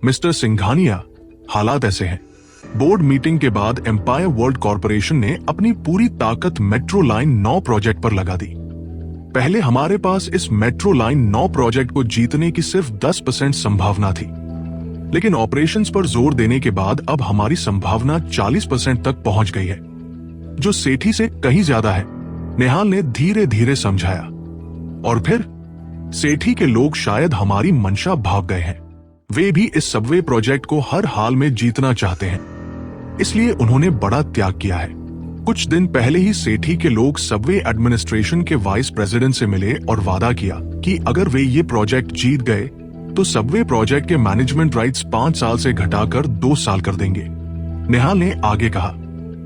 Mister Singhania, हालात ऐसे हैं। बोर्ड मीटिंग के बाद एम्पायर वर्ल्ड कॉरपोरेशन ने अपनी पूरी ताकत मेट्रो लाइन 9 प्रोजेक्ट पर लगा दी। पहले हमारे पास इस मेट्रो लाइन 9 प्रोजेक्ट को जीतने की सिर्फ 10% संभावना थी, लेकिन ऑपरेशंस पर जोर देने के बाद अब हमारी संभावना 40% तक पहुंच गई है, जो सेठी से कहीं ज्यादा है, नेहाल ने धीरे धीरे समझाया। और फिर सेठी के लोग शायद हमारी मंशा भाग गए हैं। वे भी इस सबवे प्रोजेक्ट को हर हाल में जीतना चाहते हैं, इसलिए उन्होंने बड़ा त्याग किया है। कुछ दिन पहले ही सेठी के लोग सबवे एडमिनिस्ट्रेशन के वाइस प्रेसिडेंट से मिले और वादा किया कि अगर वे ये प्रोजेक्ट जीत गए तो सबवे प्रोजेक्ट के मैनेजमेंट राइट्स 5 साल से घटाकर 2 साल कर देंगे। नेहाल ने आगे कहा,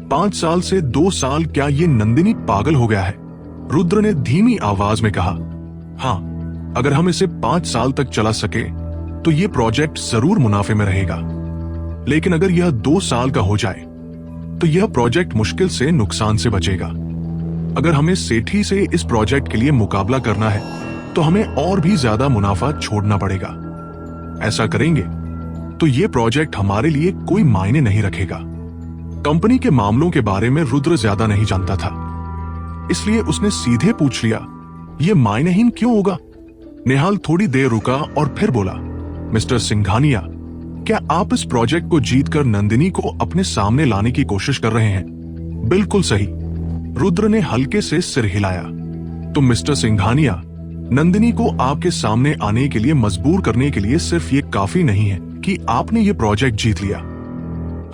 5 साल से 2 साल, क्या ये नंदिनी पागल हो गया है? रुद्र ने धीमी आवाज में कहा, हाँ, अगर हम इसे 5 साल तक चला सके तो ये प्रोजेक्ट जरूर मुनाफे में रहेगा, लेकिन अगर यह 2 साल का हो जाए तो यह प्रोजेक्ट मुश्किल से नुकसान से बचेगा। अगर हमें सेठी से इस प्रोजेक्ट के लिए मुकाबला करना है तो हमें और भी ज्यादा मुनाफा छोड़ना पड़ेगा। ऐसा करेंगे तो ये प्रोजेक्ट हमारे लिए कोई मायने नहीं रखेगा। कंपनी के मामलों के बारे में रुद्र ज्यादा नहीं जानता था, इसलिए उसने सीधे पूछ लिया, ये मायनेहीन क्यों होगा? नेहाल थोड़ी देर रुका और फिर बोला, मिस्टर सिंघानिया, क्या आप इस प्रोजेक्ट को जीतकर नंदिनी को अपने सामने लाने की कोशिश कर रहे हैं? बिल्कुल सही। रुद्र ने हल्के से सिर हिलाया। तो मिस्टर सिंघानिया, नंदिनी को आपके सामने आने के लिए मजबूर करने के लिए सिर्फ ये काफी नहीं है कि आपने ये प्रोजेक्ट जीत लिया।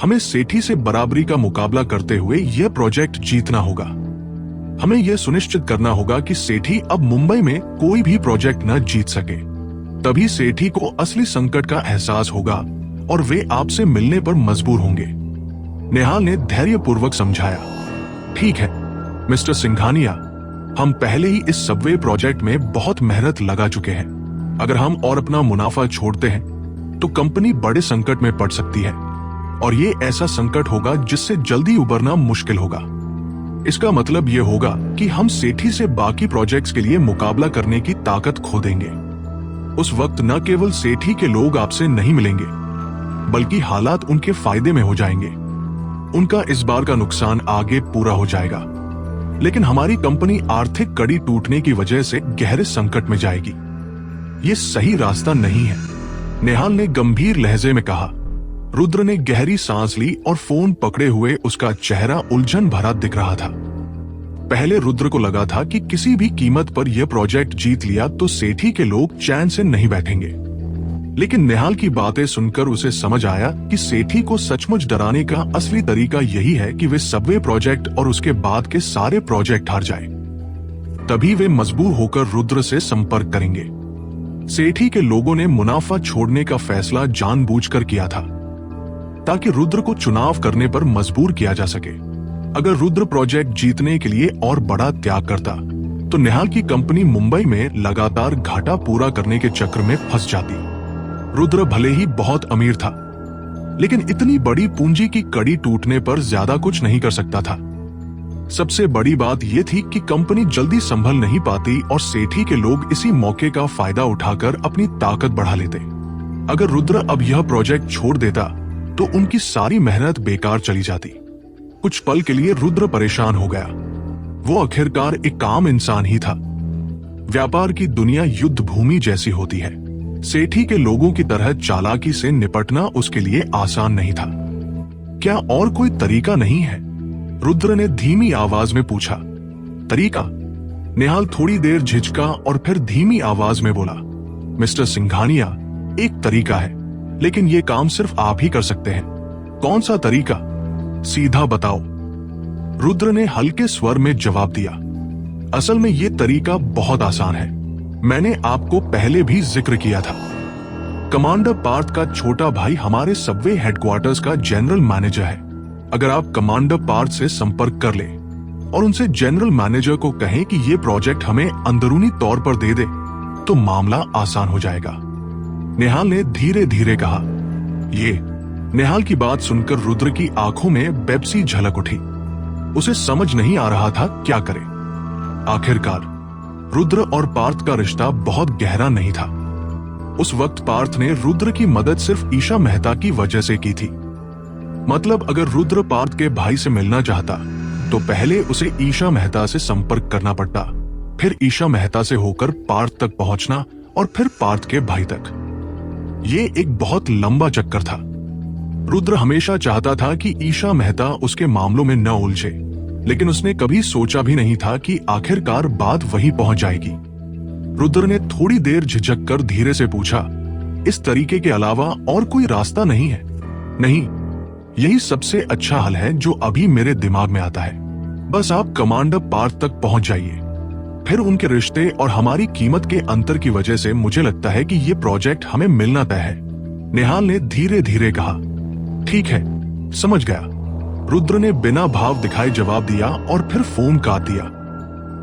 हमें सेठी से बराबरी का मुकाबला करते हुए यह प्रोजेक्ट जीतना होगा। हमें यह सुनिश्चित करना होगा कि सेठी अब मुंबई में कोई भी प्रोजेक्ट न जीत सके। तभी सेठी को असली संकट का एहसास होगा और वे आपसे मिलने पर मजबूर होंगे। नेहाल ने धैर्यपूर्वक समझाया, ठीक है मिस्टर सिंघानिया, हम पहले ही इस सबवे प्रोजेक्ट में बहुत मेहनत लगा चुके हैं। अगर हम और अपना मुनाफा छोड़ते हैं तो कंपनी बड़े संकट में पड़ सकती है, और ये ऐसा संकट होगा जिससे जल्दी उबरना मुश्किल होगा। इसका मतलब ये होगा कि हम सेठी से बाकी प्रोजेक्ट्स के लिए मुकाबला करने की ताकत खो देंगे। उस वक्त न केवल सेठी के लोग आपसे नहीं मिलेंगे, बल्कि हालात उनके फायदे में हो जाएंगे। उनका इस बार का नुकसान आगे पूरा हो जाएगा, लेकिन हमारी कंपनी आर्थिक कड़ी टूटने की वजह से गहरे संकट में जाएगी। ये सही रास्ता नहीं है, नेहाल ने गंभीर लहजे में कहा। रुद्र ने गहरी सांस ली और फोन पकड़े हुए उसका चेहरा उलझन भरा दिख रहा था। पहले रुद्र को लगा था कि किसी भी कीमत पर यह प्रोजेक्ट जीत लिया तो सेठी के लोग चैन से नहीं बैठेंगे, लेकिन नेहाल की बातें सुनकर उसे समझ आया कि सेठी को सचमुच डराने का असली तरीका यही है कि वे सबवे प्रोजेक्ट और उसके बाद के सारे प्रोजेक्ट हार जाए। तभी वे मजबूर होकर रुद्र से संपर्क करेंगे। सेठी के लोगों ने मुनाफा छोड़ने का फैसला जानबूझकर किया था ताकि रुद्र को चुनाव करने पर मजबूर किया जा सके। अगर रुद्र प्रोजेक्ट जीतने के लिए और बड़ा त्याग करता तो नेहाल की कंपनी मुंबई में लगातार घाटा पूरा करने के चक्र में फंस जाती। रुद्र भले ही बहुत अमीर था, लेकिन इतनी बड़ी पूंजी की कड़ी टूटने पर ज्यादा कुछ नहीं कर सकता था। सबसे बड़ी बात यह थी कि कंपनी जल्दी संभल नहीं पाती और सेठी के लोग इसी मौके का फायदा उठाकर अपनी ताकत बढ़ा लेते। अगर रुद्र अब यह प्रोजेक्ट छोड़ देता तो उनकी सारी मेहनत बेकार चली जाती। कुछ पल के लिए रुद्र परेशान हो गया। वो आखिरकार एक आम इंसान ही था। व्यापार की दुनिया युद्ध भूमि जैसी होती है। सेठी के लोगों की तरह चालाकी से निपटना उसके लिए आसान नहीं था। क्या और कोई तरीका नहीं है? रुद्र ने धीमी आवाज में पूछा। तरीका? नेहाल थोड़ी देर झिझका और फिर धीमी आवाज में बोला, मिस्टर सिंघानिया, एक तरीका है, लेकिन ये काम सिर्फ आप ही कर सकते हैं। कौन सा तरीका? सीधा बताओ। रुद्र ने हल्के स्वर में जवाब दिया, असल में ये तरीका बहुत आसान है। मैंने आपको पहले भी जिक्र किया था। कमांडर पार्थ का छोटा भाई हमारे सबवे हेडक्वार्टर्स का जनरल मैनेजर है। अगर आप कमांडर पार्थ से संपर्क कर ले और उनसे जनरल मैनेजर को कहें कि ये प्रोजेक्ट हमें अंदरूनी तौर पर दे दे तो मामला आसान हो जाएगा। नेहाल ने धीरे धीरे कहा। ये नेहाल की बात सुनकर रुद्र की आंखों में बेबसी झलक उठी। उसे समझ नहीं आ रहा था क्या करे। आखिरकार रुद्र और पार्थ का रिश्ता बहुत गहरा नहीं था। उस वक्त पार्थ ने रुद्र की मदद सिर्फ ईशा मेहता की वजह से की थी। मतलब अगर रुद्र पार्थ के भाई से मिलना चाहता तो पहले उसे ईशा मेहता से संपर्क करना पड़ता, फिर ईशा मेहता से होकर पार्थ तक पहुंचना और फिर पार्थ के भाई तक। ये एक बहुत लंबा चक्कर था। रुद्र हमेशा चाहता था कि ईशा मेहता उसके मामलों में न उलझे, लेकिन उसने कभी सोचा भी नहीं था कि आखिरकार बात वहीं पहुंच जाएगी। रुद्र ने थोड़ी देर झिझक कर धीरे से पूछा, इस तरीके के अलावा और कोई रास्ता नहीं है? नहीं, यही सबसे अच्छा हल है जो अभी मेरे दिमाग में आता है। बस आप कमांडर पार्थ तक पहुंच जाइए। फिर उनके रिश्ते और हमारी कीमत के अंतर की वजह से मुझे लगता है कि ये प्रोजेक्ट हमें मिलना तय है। निहाल ने धीरे धीरे कहा। ठीक है, समझ गया। रुद्र ने बिना भाव दिखाए जवाब दिया और फिर फोन काट दिया।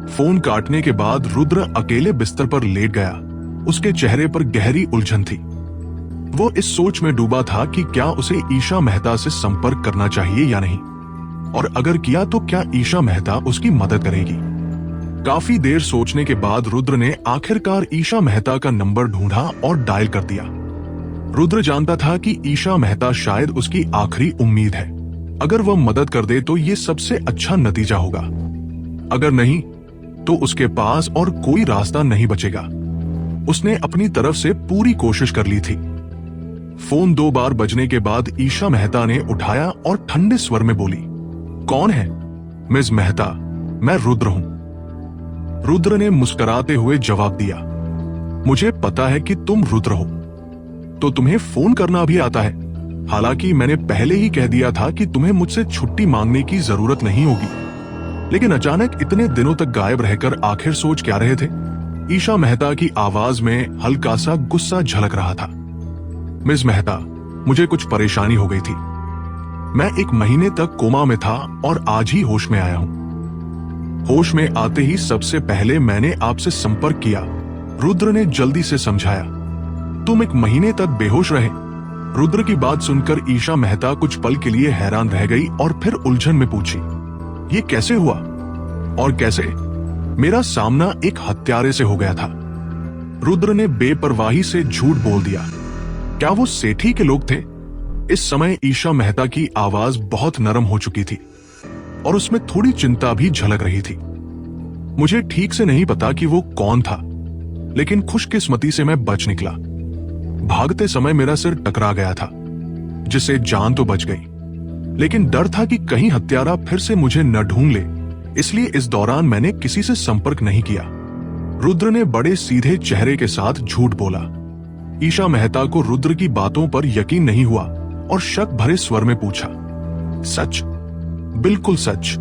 फोन काटने के बाद रुद्र अकेले बिस्तर पर लेट गया। उसके चेहरे पर गहरी उलझन थी। वो इस सोच में डूबा था कि क्या उसे ईशा मेहता से संपर्क करना चाहिए या नहीं, और अगर किया तो क्या ईशा मेहता उसकी मदद करेगी। काफी देर सोचने के बाद रुद्र ने आखिरकार ईशा मेहता का नंबर ढूंढा और डायल कर दिया। रुद्र जानता था कि ईशा मेहता शायद उसकी आखिरी उम्मीद है। अगर वह मदद कर दे तो ये सबसे अच्छा नतीजा होगा, अगर नहीं तो उसके पास और कोई रास्ता नहीं बचेगा। उसने अपनी तरफ से पूरी कोशिश कर ली थी। फोन 2 बार बजने के बाद ईशा मेहता ने उठाया और ठंडे स्वर में बोली, कौन है? मिस मेहता, मैं रुद्र हूं। रुद्र ने मुस्कुराते हुए जवाब दिया, मुझे पता है कि तुम रुद्र हो, तो तुम्हें फोन करना भी आता है। हालांकि मैंने पहले ही कह दिया था कि तुम्हें मुझसे छुट्टी मांगने की जरूरत नहीं होगी। लेकिन अचानक इतने दिनों तक गायब रहकर आखिर सोच क्या रहे थे? ईशा मेहता की आवाज में हल्का सा गुस्सा झलक रहा था। मिस मेहता, मुझे कुछ परेशानी हो गई थी। मैं 1 महीने तक कोमा में था और आज ही होश में आया हूं। होश में आते ही सबसे पहले मैंने आपसे संपर्क किया, रुद्र ने जल्दी से समझाया। तुम 1 महीने तक बेहोश रहे? रुद्र की बात सुनकर ईशा मेहता कुछ पल के लिए हैरान रह गई और फिर उलझन में पूछी, ये कैसे हुआ? और कैसे? मेरा सामना एक हत्यारे से हो गया था। रुद्र ने बेपरवाही से झूठ बोल दिया। क्या वो सेठी के लोग थे? इस समय ईशा मेहता की आवाज बहुत नरम हो चुकी थी और उसमें थोड़ी चिंता भी झलक रही थी। मुझे ठीक से नहीं पता कि वो कौन था, लेकिन खुशकिस्मती से मैं बच निकला। भागते समय मेरा सिर टकरा गया था, जिससे जान तो बच गई, लेकिन डर था कि कहीं हत्यारा फिर से मुझे न ढूंढ ले, इसलिए इस दौरान मैंने किसी से संपर्क नहीं किया। रुद्र ने बड़े सीधे चेहरे के साथ झूठ बोला। ईशा मेहता को रुद्र की बातों पर यकीन नहीं हुआ और शक भरे स्वर में पूछा, सच? बिल्कुल सच।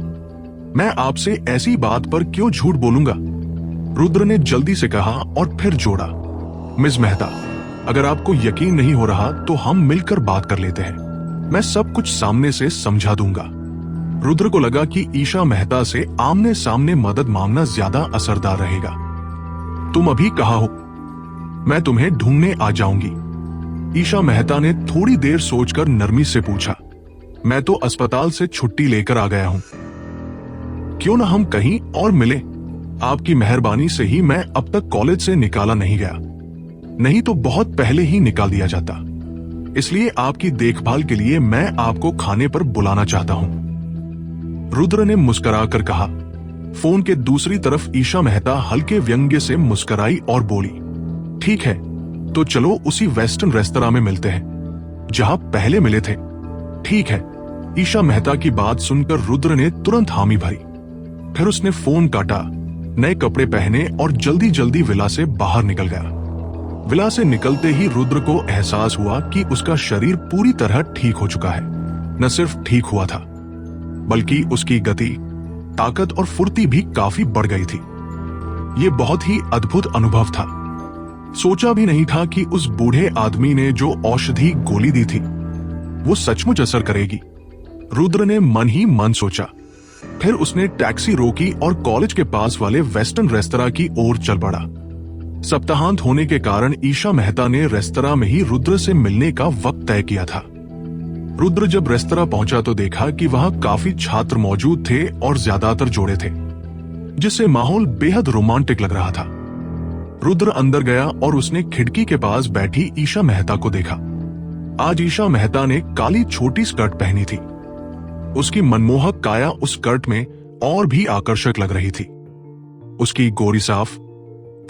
मैं आपसे ऐसी बात पर क्यों झूठ बोलूंगा? रुद्र ने जल्दी से कहा और फिर जोड़ा, मिस मेहता, अगर आपको यकीन नहीं हो रहा तो हम मिलकर बात कर लेते हैं। मैं सब कुछ सामने से समझा दूंगा। रुद्र को लगा कि ईशा मेहता से आमने सामने मदद मांगना ज्यादा असरदार रहेगा। तुम अभी कहाँ हो? मैं तुम्हें ढूंढने आ जाऊंगी। ईशा मेहता ने थोड़ी देर सोचकर नरमी से पूछा, मैं तो अस्पताल से छुट्टी लेकर आ गया हूं। क्यों ना हम कहीं और मिलें? आपकी मेहरबानी से ही मैं अब तक कॉलेज से निकाला नहीं गया, नहीं तो बहुत पहले ही निकाल दिया जाता। इसलिए आपकी देखभाल के लिए मैं आपको खाने पर बुलाना चाहता हूं। रुद्र ने मुस्कुराकर कहा। फोन के दूसरी तरफ ईशा मेहता हल्के व्यंग्य से मुस्कुराई और बोली, ठीक है, तो चलो उसी वेस्टर्न रेस्तरां में मिलते हैं जहां पहले मिले थे। ठीक है। ईशा मेहता की बात सुनकर रुद्र ने तुरंत हामी भरी। फिर उसने फोन काटा, नए कपड़े पहने और जल्दी जल्दी विला से बाहर निकल गया। विला से निकलते ही रुद्र को एहसास हुआ कि उसका शरीर पूरी तरह ठीक हो चुका है। न सिर्फ ठीक हुआ था, बल्कि उसकी गति, ताकत और फुर्ती भी काफी बढ़ गई थी। ये बहुत ही अद्भुत अनुभव था। सोचा भी नहीं था कि उस बूढ़े आदमी ने जो औषधि गोली दी थी वो सचमुच असर करेगी। रुद्र ने मन ही मन सोचा। फिर उसने टैक्सी रोकी और कॉलेज के पास वाले वेस्टर्न रेस्तरां की ओर चल पड़ा। सप्ताहांत होने के कारण ईशा मेहता ने रेस्तरां में ही रुद्र से मिलने का वक्त तय किया था। रुद्र जब रेस्तरां पहुंचा तो देखा कि वहां काफी छात्र मौजूद थे और ज्यादातर जोड़े थे, जिससे माहौल बेहद रोमांटिक लग रहा था। रुद्र अंदर गया और उसने खिड़की के पास बैठी ईशा मेहता को देखा। आज ईशा मेहता ने काली छोटी स्कर्ट पहनी थी। उसकी मनमोहक काया उस स्कर्ट में और भी आकर्षक लग रही थी। उसकी गोरी साफ,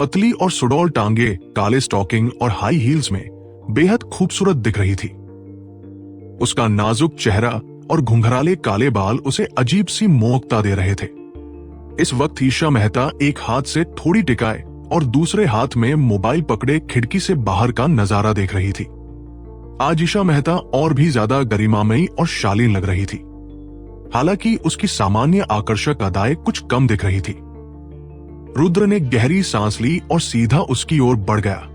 पतली और सुडौल टांगे काले स्टॉकिंग और हाई हील्स में बेहद खूबसूरत दिख रही थी। उसका नाजुक चेहरा और घुंघराले काले बाल उसे अजीब सी मोहकता दे रहे थे। इस वक्त ईशा मेहता एक हाथ से थोड़ी टिकाए और दूसरे हाथ में मोबाइल पकड़े खिड़की से बाहर का नजारा देख रही थी। आज ईशा मेहता और भी ज्यादा गरिमामयी और शालीन लग रही थी। हालांकि उसकी सामान्य आकर्षक अदाएं कुछ कम दिख रही थी। रुद्र ने गहरी सांस ली और सीधा उसकी ओर बढ़ गया।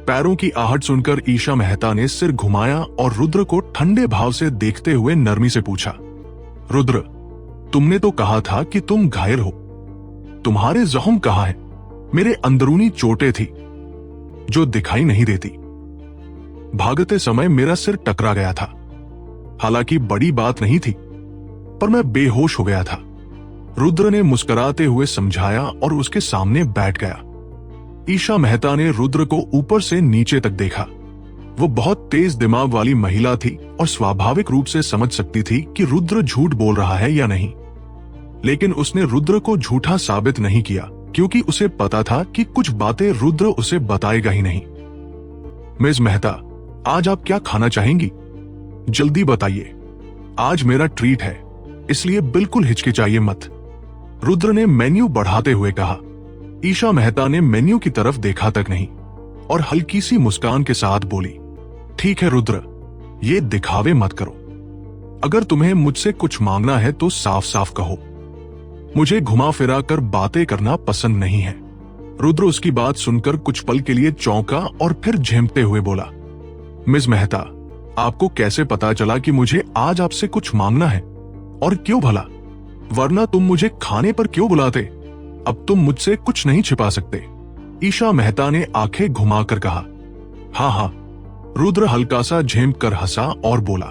पैरों की आहट सुनकर ईशा मेहता ने सिर घुमाया और रुद्र को ठंडे भाव से देखते हुए नरमी से पूछा, रुद्र, तुमने तो कहा था कि तुम घायल हो। तुम्हारे जख्म कहाँ है? मेरे अंदरूनी चोटें थी जो दिखाई नहीं देती। भागते समय मेरा सिर टकरा गया था। हालांकि बड़ी बात नहीं थी, पर मैं बेहोश हो गया था। रुद्र ने मुस्कुराते हुए समझाया और उसके सामने बैठ गया। ईशा मेहता ने रुद्र को ऊपर से नीचे तक देखा। वो बहुत तेज दिमाग वाली महिला थी और स्वाभाविक रूप से समझ सकती थी कि रुद्र झूठ बोल रहा है या नहीं। लेकिन उसने रुद्र को झूठा साबित नहीं किया, क्योंकि उसे पता था कि कुछ बातें रुद्र उसे बताएगा ही नहीं। मिस मेहता, आज आप क्या खाना चाहेंगी? जल्दी बताइए, आज मेरा ट्रीट है, इसलिए बिल्कुल हिचकिचाइए मत। रुद्र ने मेन्यू बढ़ाते हुए कहा। ईशा मेहता ने मेन्यू की तरफ देखा तक नहीं और हल्की सी मुस्कान के साथ बोली, ठीक है रुद्र, ये दिखावे मत करो। अगर तुम्हें मुझसे कुछ मांगना है तो साफ साफ कहो। मुझे घुमा फिरा कर बातें करना पसंद नहीं है। रुद्र उसकी बात सुनकर कुछ पल के लिए चौंका और फिर झेंपते हुए बोला, मिस मेहता, आपको कैसे पता चला कि मुझे आज आपसे कुछ मांगना है? और क्यों भला? वरना तुम मुझे खाने पर क्यों बुलाते? अब तुम मुझसे कुछ नहीं छिपा सकते। ईशा मेहता ने आंखें घुमाकर कहा। हाँ हाँ, रुद्र हल्का सा झेंप कर हंसा और बोला,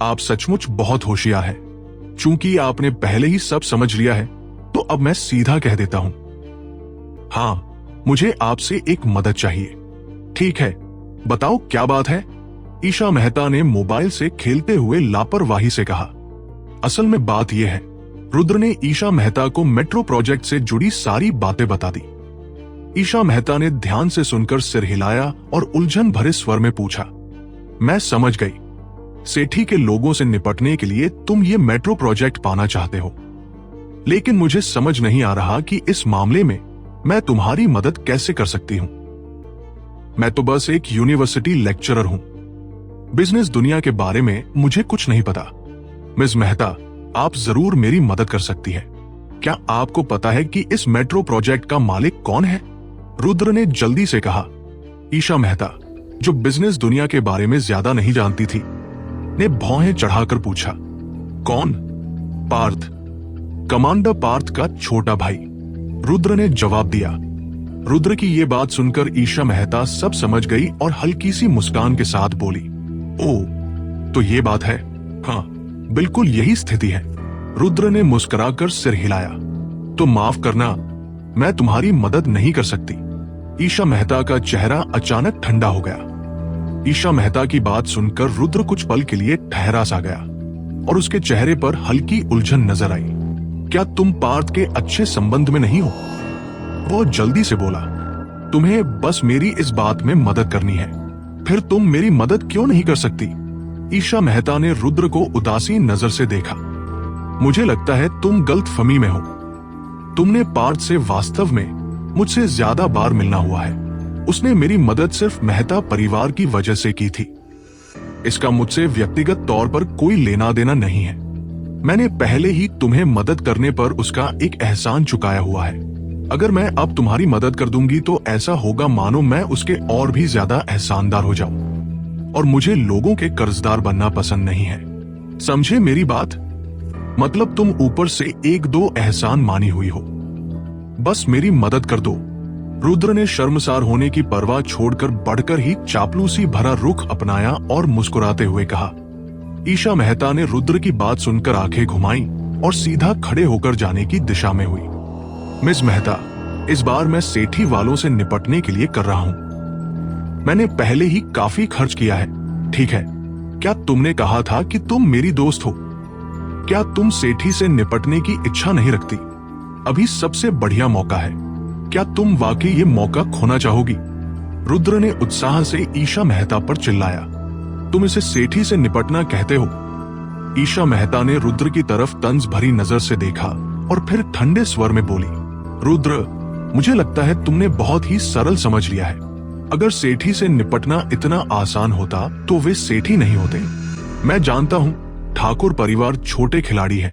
आप सचमुच बहुत होशियार हैं। चूंकि आपने पहले ही सब समझ लिया है, तो अब मैं सीधा कह देता हूं। हाँ, मुझे आपसे एक मदद चाहिए। ठीक है, बताओ क्या बात है? ईशा मेहता ने मोबाइल से खेलते हुए लापरवाही से कहा। असल में बात यह है, रुद्र ने ईशा मेहता को मेट्रो प्रोजेक्ट से जुड़ी सारी बातें बता दी। ईशा मेहता ने ध्यान से सुनकर सिर हिलाया और उलझन भरे स्वर में पूछा, मैं समझ गई। सेठी के लोगों से निपटने के लिए तुम ये मेट्रो प्रोजेक्ट पाना चाहते हो। लेकिन मुझे समझ नहीं आ रहा कि इस मामले में मैं तुम्हारी मदद कैसे कर सकती हूं। मैं तो बस एक यूनिवर्सिटी लेक्चरर हूं। बिजनेस दुनिया के बारे में मुझे कुछ नहीं पता। मिस मेहता, आप जरूर मेरी मदद कर सकती है। क्या आपको पता है कि इस मेट्रो प्रोजेक्ट का मालिक कौन है? रुद्र ने जल्दी से कहा। ईशा मेहता, जो बिजनेस दुनिया के बारे में ज्यादा नहीं जानती थी, ने भौहें चढ़ाकर पूछा, कौन? पार्थ, कमांडर पार्थ का छोटा भाई। रुद्र ने जवाब दिया। रुद्र की ये बात सुनकर ईशा मेहता सब समझ गई और हल्की सी मुस्कान के साथ बोली, ओह, तो ये बात है। हाँ, बिल्कुल यही स्थिति है। रुद्र ने मुस्कुराकर सिर हिलाया। तो माफ करना, मैं तुम्हारी मदद नहीं कर सकती। ईशा मेहता का चेहरा अचानक ठंडा हो गया। ईशा मेहता की बात सुनकर रुद्र कुछ पल के लिए ठहरा सा गया और उसके चेहरे पर हल्की उलझन नजर आई। क्या तुम पार्थ के अच्छे संबंध में नहीं हो? वो जल्दी से बोला, तुम्हें बस मेरी इस बात में मदद करनी है। फिर तुम मेरी मदद क्यों नहीं कर सकती? ईशा मेहता ने रुद्र को उदासीन नजर से देखा। मुझे लगता है तुम गलतफहमी में हो। तुमने पार्थ से वास्तव में मुझसे ज्यादा बार मिलना हुआ है। उसने मेरी मदद सिर्फ मेहता परिवार की वजह से की थी। इसका मुझसे व्यक्तिगत तौर पर कोई लेना देना नहीं है। मैंने पहले ही तुम्हें मदद करने पर उसका एक एहसान चुकाया हुआ है। अगर मैं अब तुम्हारी मदद कर दूंगी तो ऐसा होगा मानो मैं उसके और भी ज्यादा एहसानदार हो जाऊं। और मुझे लोगों के कर्जदार बनना पसंद नहीं है। समझे मेरी बात? मतलब तुम ऊपर से एक दो एहसान मानी हुई हो। बस मेरी मदद कर दो। रुद्र ने शर्मसार होने की परवाह छोड़कर बढ़कर ही चापलूसी भरा रुख अपनाया और मुस्कुराते हुए कहा। ईशा मेहता ने रुद्र की बात सुनकर आंखें घुमाई और सीधा खड़े होकर जाने की दिशा में हुई। मिस मेहता, इस बार मैं सेठी वालों से निपटने के लिए कर रहा हूं। मैंने पहले ही काफी खर्च किया है। ठीक है, क्या तुमने कहा था कि तुम मेरी दोस्त हो? क्या तुम सेठी से निपटने की इच्छा नहीं रखती? अभी सबसे बढ़िया मौका है। क्या तुम वाकई ये मौका खोना चाहोगी? रुद्र ने उत्साह से ईशा मेहता पर चिल्लाया। तुम इसे सेठी से निपटना कहते हो? ईशा मेहता ने रुद्र की तरफ तंज भरी नजर से देखा और फिर ठंडे स्वर में बोली, रुद्र, मुझे लगता है तुमने बहुत ही सरल समझ लिया है। अगर सेठी से निपटना इतना आसान होता तो वे सेठी नहीं होते। मैं जानता हूं ठाकुर परिवार छोटे खिलाड़ी हैं,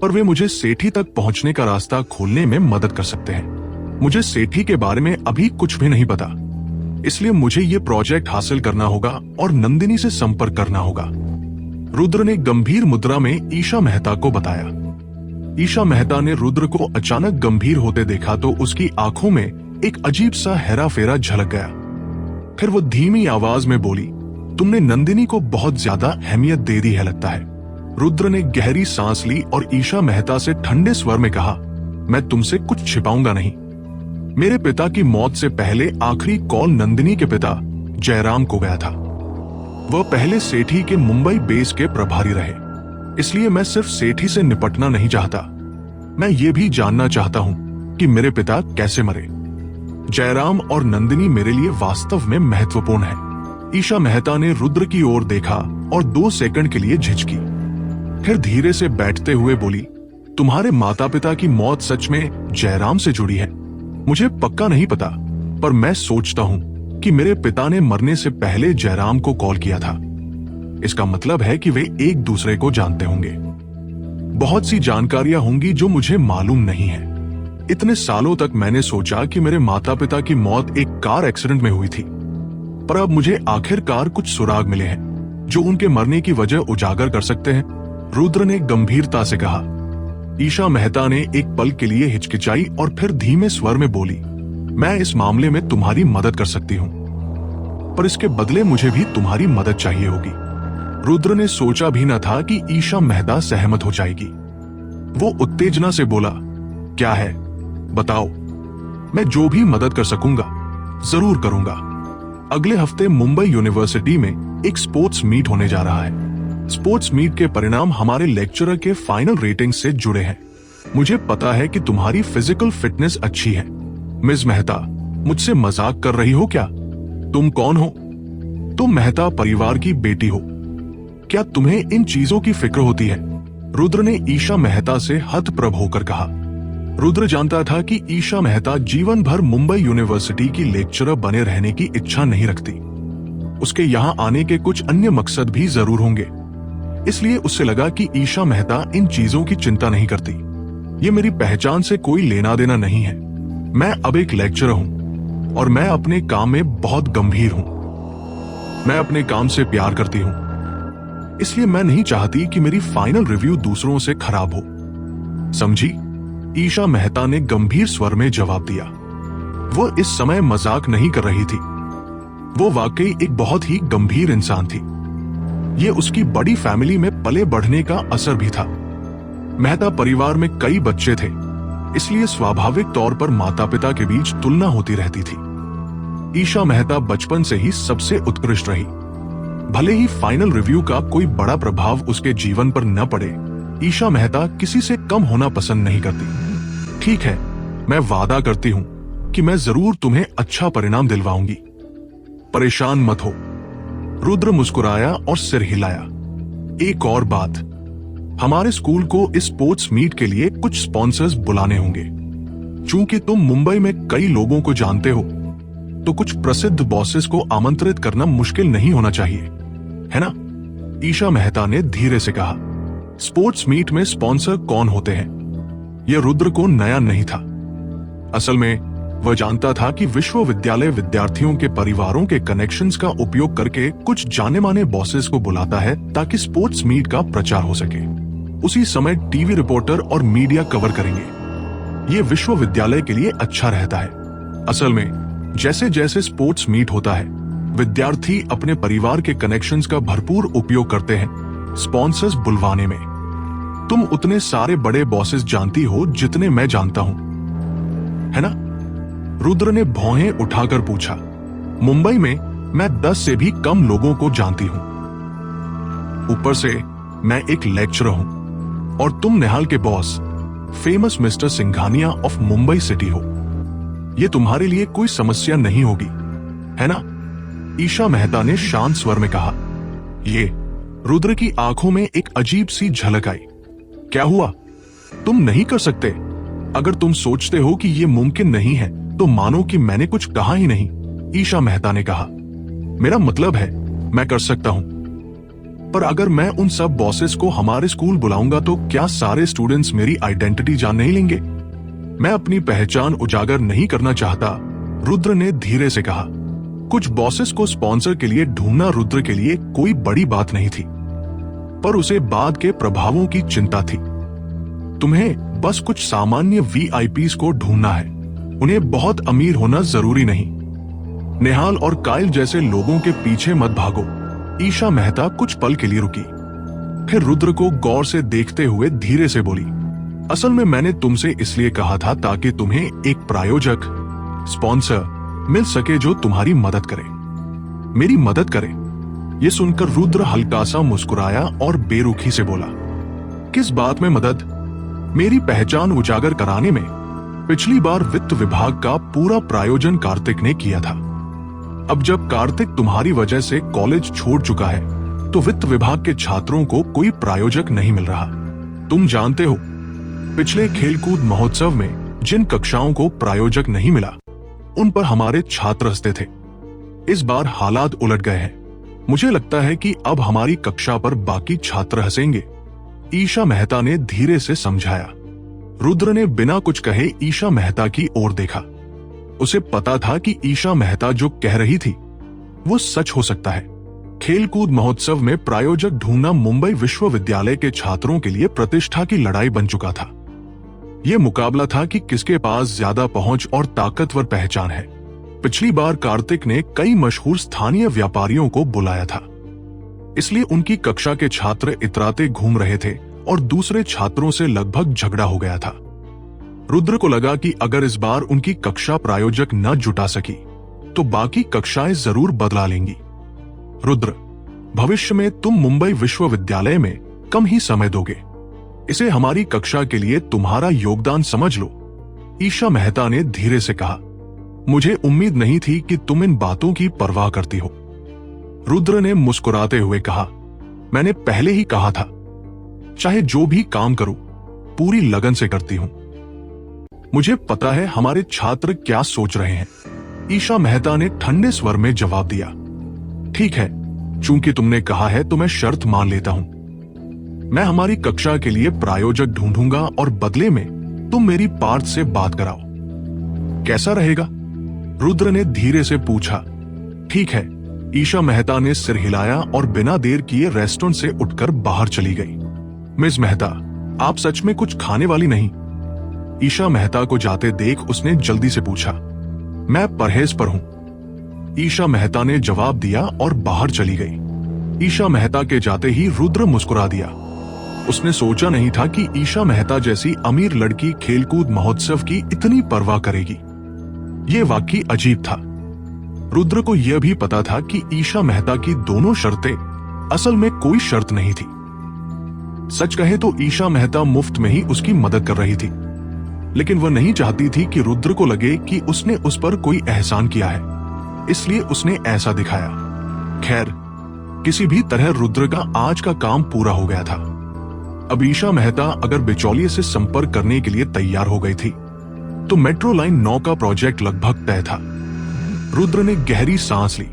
पर वे मुझे सेठी तक पहुंचने का रास्ता खोलने में मदद कर सकते हैं। मुझे सेठी के बारे में अभी कुछ भी नहीं पता, इसलिए मुझे ये प्रोजेक्ट हासिल करना होगा और नंदिनी से संपर्क करना होगा। रुद्र ने गंभीर मुद्रा में ईशा मेहता को बताया। ईशा मेहता ने रुद्र को अचानक गंभीर होते देखा तो उसकी आंखों में एक अजीब सा हेरा फेरा झलक गया। फिर वो धीमी आवाज में बोली, तुमने नंदिनी को बहुत ज्यादा अहमियत दे दी है लगता है। रुद्र ने गहरी सांस ली और ईशा मेहता से ठंडे स्वर में कहा, मैं तुमसे कुछ छिपाऊंगा नहीं। मेरे पिता की मौत से पहले आखिरी कॉल नंदिनी के पिता जयराम को गया था। वह पहले सेठी के मुंबई बेस के प्रभारी रहे, इसलिए मैं सिर्फ सेठी से निपटना नहीं चाहता, मैं ये भी जानना चाहता हूं कि मेरे पिता कैसे मरे। जयराम और नंदिनी मेरे लिए वास्तव में महत्वपूर्ण है। ईशा मेहता ने रुद्र की ओर देखा और 2 सेकंड के लिए झिझकी, फिर धीरे से बैठते हुए बोली, तुम्हारे माता पिता की मौत सच में जयराम से जुड़ी है? मुझे पक्का नहीं पता, पर मैं सोचता हूं कि मेरे पिता ने मरने से पहले जयराम को कॉल किया था। इसका मतलब है कि वे एक दूसरे को जानते होंगे। बहुत सी जानकारियां होंगी जो मुझे मालूम नहीं है। इतने सालों तक मैंने सोचा कि मेरे माता पिता की मौत एक कार एक्सीडेंट में हुई थी, पर अब मुझे आखिरकार कुछ सुराग मिले हैं जो उनके मरने की वजह उजागर कर सकते हैं। रुद्र ने गंभीरता से कहा। ईशा मेहता ने एक पल के लिए हिचकिचाई और फिर धीमे स्वर में बोली, मैं इस मामले में तुम्हारी मदद कर सकती हूं, पर इसके बदले मुझे भी तुम्हारी मदद चाहिए होगी। रुद्र ने सोचा भी न था कि ईशा मेहता सहमत हो जाएगी। वो उत्तेजना से बोला, क्या है बताओ, मैं जो भी मदद कर सकूंगा जरूर करूंगा। अगले हफ्ते मुंबई यूनिवर्सिटी में एक स्पोर्ट्स मीट होने जा रहा है। स्पोर्ट्स मीट के परिणाम हमारे लेक्चरर के फाइनल रेटिंग से जुड़े हैं। मुझे पता है कि तुम्हारी फिजिकल फिटनेस अच्छी है। मिस मेहता, मुझसे मजाक कर रही हो क्या? तुम कौन हो? तुम मेहता परिवार की बेटी हो। क्या तुम्हें इन चीजों की फिक्र होती है? रुद्र ने ईशा मेहता से हतप्रभ होकर कहा। रुद्र जानता था कि ईशा मेहता जीवन भर मुंबई यूनिवर्सिटी की लेक्चरर बने रहने की इच्छा नहीं रखती। उसके यहाँ आने के कुछ अन्य मकसद भी जरूर होंगे, इसलिए उससे लगा कि ईशा मेहता इन चीजों की चिंता नहीं करती। ये मेरी पहचान से कोई लेना देना नहीं है। मैं अब एक लेक्चरर हूं और मैं अपने काम में बहुत गंभीर हूं। मैं अपने काम से प्यार करती हूं, इसलिए मैं नहीं चाहती कि मेरी फाइनल रिव्यू दूसरों से खराब हो। समझी? ईशा मेहता ने गंभीर स्वर में जवाब दिया। वो इस समय मजाक नहीं कर रही थी। वो वाकई एक बहुत ही गंभीर इंसान थी। ये उसकी बड़ी फैमिली में पले बढ़ने का असर भी था। मेहता परिवार में कई बच्चे थे, इसलिए स्वाभाविक तौर पर माता पिता के बीच तुलना होती रहती थी। ईशा मेहता बचपन से ही सबसे उत्कृष्ट रही। भले ही फाइनल रिव्यू का कोई बड़ा प्रभाव उसके जीवन पर न पड़े, ईशा मेहता किसी से कम होना पसंद नहीं करती। ठीक है, मैं वादा करती हूं कि मैं जरूर तुम्हें अच्छा परिणाम दिलवाऊंगी। परेशान मत हो। रुद्र मुस्कुराया और सिर हिलाया। एक और बात, हमारे स्कूल को इस स्पोर्ट्स मीट के लिए कुछ स्पॉन्सर्स बुलाने होंगे। चूंकि तुम मुंबई में कई लोगों को जानते हो, तो कुछ प्रसिद्ध बॉसेस को आमंत्रित करना मुश्किल नहीं होना चाहिए, है ना? ईशा मेहता ने धीरे से कहा। स्पोर्ट्स मीट में स्पॉन्सर कौन होते हैं, यह रुद्र को नया नहीं था। असल में वह जानता था कि विश्वविद्यालय विद्यार्थियों के परिवारों के कनेक्शंस का उपयोग करके कुछ जाने माने बॉसेस को बुलाता है ताकि स्पोर्ट्स मीट का प्रचार हो सके। उसी समय टीवी रिपोर्टर और मीडिया कवर करेंगे। ये विश्वविद्यालय के लिए अच्छा रहता है। असल में जैसे जैसे स्पोर्ट्स मीट होता है, विद्यार्थी अपने परिवार के कनेक्शंस का भरपूर उपयोग करते हैं स्पॉन्सर्स बुलवाने में। तुम उतने सारे बड़े बॉसेस जानती हो जितने मैं जानता हूं, है ना? रुद्र ने भौहें उठाकर पूछा। मुंबई में मैं 10 से भी कम लोगों को जानती हूं। ऊपर से मैं एक लेक्चरर हूं और तुम निहाल के boss famous mister Singhania of Mumbai city हो। यह तुम्हारे लिए कोई समस्या नहीं होगी, है ना? ईशा मेहता ने शांत स्वर में कहा। ये रुद्र की आंखों में एक अजीब सी झलक आई। क्या हुआ? तुम नहीं कर सकते? अगर तुम सोचते हो कि यह मुमकिन नहीं है तो मानो कि मैंने कुछ कहा ही नहीं, ईशा मेहता ने कहा। मेरा मतलब है मैं कर सकता हूं, पर अगर मैं उन सब बॉसेस को हमारे स्कूल बुलाऊंगा तो क्या सारे स्टूडेंट्स मेरी आइडेंटिटी जान नहीं लेंगे? मैं अपनी पहचान उजागर नहीं करना चाहता, रुद्र ने धीरे से कहा। कुछ बॉसेस को स्पॉन्सर के लिए ढूंढना रुद्र के लिए कोई बड़ी बात नहीं थी, पर उसे बाद के प्रभावों की चिंता थी। तुम्हें बस कुछ सामान्य वीआईपीज को ढूंढना है, उन्हें बहुत अमीर होना जरूरी नहीं। निहाल और कायल जैसे लोगों के पीछे मत भागो। ईशा मेहता कुछ पल के लिए रुकी, फिर रुद्र को गौर से देखते हुए धीरे से बोली। असल में मैंने तुमसे इसलिए कहा था ताकि तुम्हें एक प्रायोजक, स्पॉन्सर मिल सके जो तुम्हारी मदद करे, मेरी मदद करे। यह सुनकर रुद्र हल्का सा मुस्कुराया और बेरुखी से बोला, किस बात में मदद? मेरी पहचान उजागर कराने में। पिछली बार वित्त विभाग का पूरा प्रायोजन कार्तिक ने किया था। अब जब कार्तिक तुम्हारी वजह से कॉलेज छोड़ चुका है तो वित्त विभाग के छात्रों को कोई प्रायोजक नहीं मिल रहा। तुम जानते हो, पिछले खेलकूद महोत्सव में जिन कक्षाओं को प्रायोजक नहीं मिला उन पर हमारे छात्र हंसते थे। इस बार हालात उलट गए हैं। मुझे लगता है कि अब हमारी कक्षा पर बाकी छात्र हंसेंगे, ईशा मेहता ने धीरे से समझाया। रुद्र ने बिना कुछ कहे ईशा मेहता की ओर देखा। उसे पता था कि ईशा मेहता जो कह रही थी वो सच हो सकता है। खेलकूद महोत्सव में प्रायोजक ढूंढना मुंबई विश्वविद्यालय के छात्रों के लिए प्रतिष्ठा की लड़ाई बन चुका था। यह मुकाबला था कि किसके पास ज्यादा पहुंच और ताकतवर पहचान है। पिछली बार कार्तिक ने कई मशहूर स्थानीय व्यापारियों को बुलाया था, इसलिए उनकी कक्षा के छात्र इतराते घूम रहे थे और दूसरे छात्रों से लगभग झगड़ा हो गया था। रुद्र को लगा कि अगर इस बार उनकी कक्षा प्रायोजक न जुटा सकी तो बाकी कक्षाएं जरूर बदला लेंगी। रुद्र, भविष्य में तुम मुंबई विश्वविद्यालय में कम ही समय दोगे, इसे हमारी कक्षा के लिए तुम्हारा योगदान समझ लो, ईशा मेहता ने धीरे से कहा। मुझे उम्मीद नहीं थी कि तुम इन बातों की परवाह करती हो, रुद्र ने मुस्कुराते हुए कहा। मैंने पहले ही कहा था, चाहे जो भी काम करूं पूरी लगन से करती हूं। मुझे पता है हमारे छात्र क्या सोच रहे हैं, ईशा मेहता ने ठंडे स्वर में जवाब दिया। ठीक है, चूंकि तुमने कहा है तो मैं शर्त मान लेता हूं। मैं हमारी कक्षा के लिए प्रायोजक ढूंढूंगा और बदले में तुम मेरी पार्थ से बात कराओ। कैसा रहेगा? रुद्र ने धीरे से पूछा। ठीक है, ईशा मेहता ने सिर हिलाया और बिना देर किए रेस्टोरेंट से उठकर बाहर चली गई। मिस मेहता, आप सच में कुछ खाने वाली नहीं? ईशा मेहता को जाते देख उसने जल्दी से पूछा। मैं परहेज पर हूं, ईशा मेहता ने जवाब दिया और बाहर चली गई। ईशा मेहता के जाते ही रुद्र मुस्कुरा दिया। उसने सोचा नहीं था कि ईशा मेहता जैसी अमीर लड़की खेलकूद महोत्सव की इतनी परवाह करेगी। यह वाकई अजीब था। रुद्र को यह भी पता था कि ईशा मेहता की दोनों शर्तें असल में कोई शर्त नहीं थी। सच कहे तो ईशा मेहता मुफ्त में ही उसकी मदद कर रही थी, लेकिन वह नहीं चाहती थी कि रुद्र को लगे कि उसने उस पर कोई एहसान किया है, इसलिए उसने ऐसा दिखाया। खैर, किसी भी तरह रुद्र का आज का काम पूरा हो गया था। अब ईशा मेहता अगर बिचौलिए से संपर्क करने के लिए तैयार हो गई थी तो मेट्रो लाइन 9 का प्रोजेक्ट लगभग तय था। रुद्र ने गहरी सांस ली,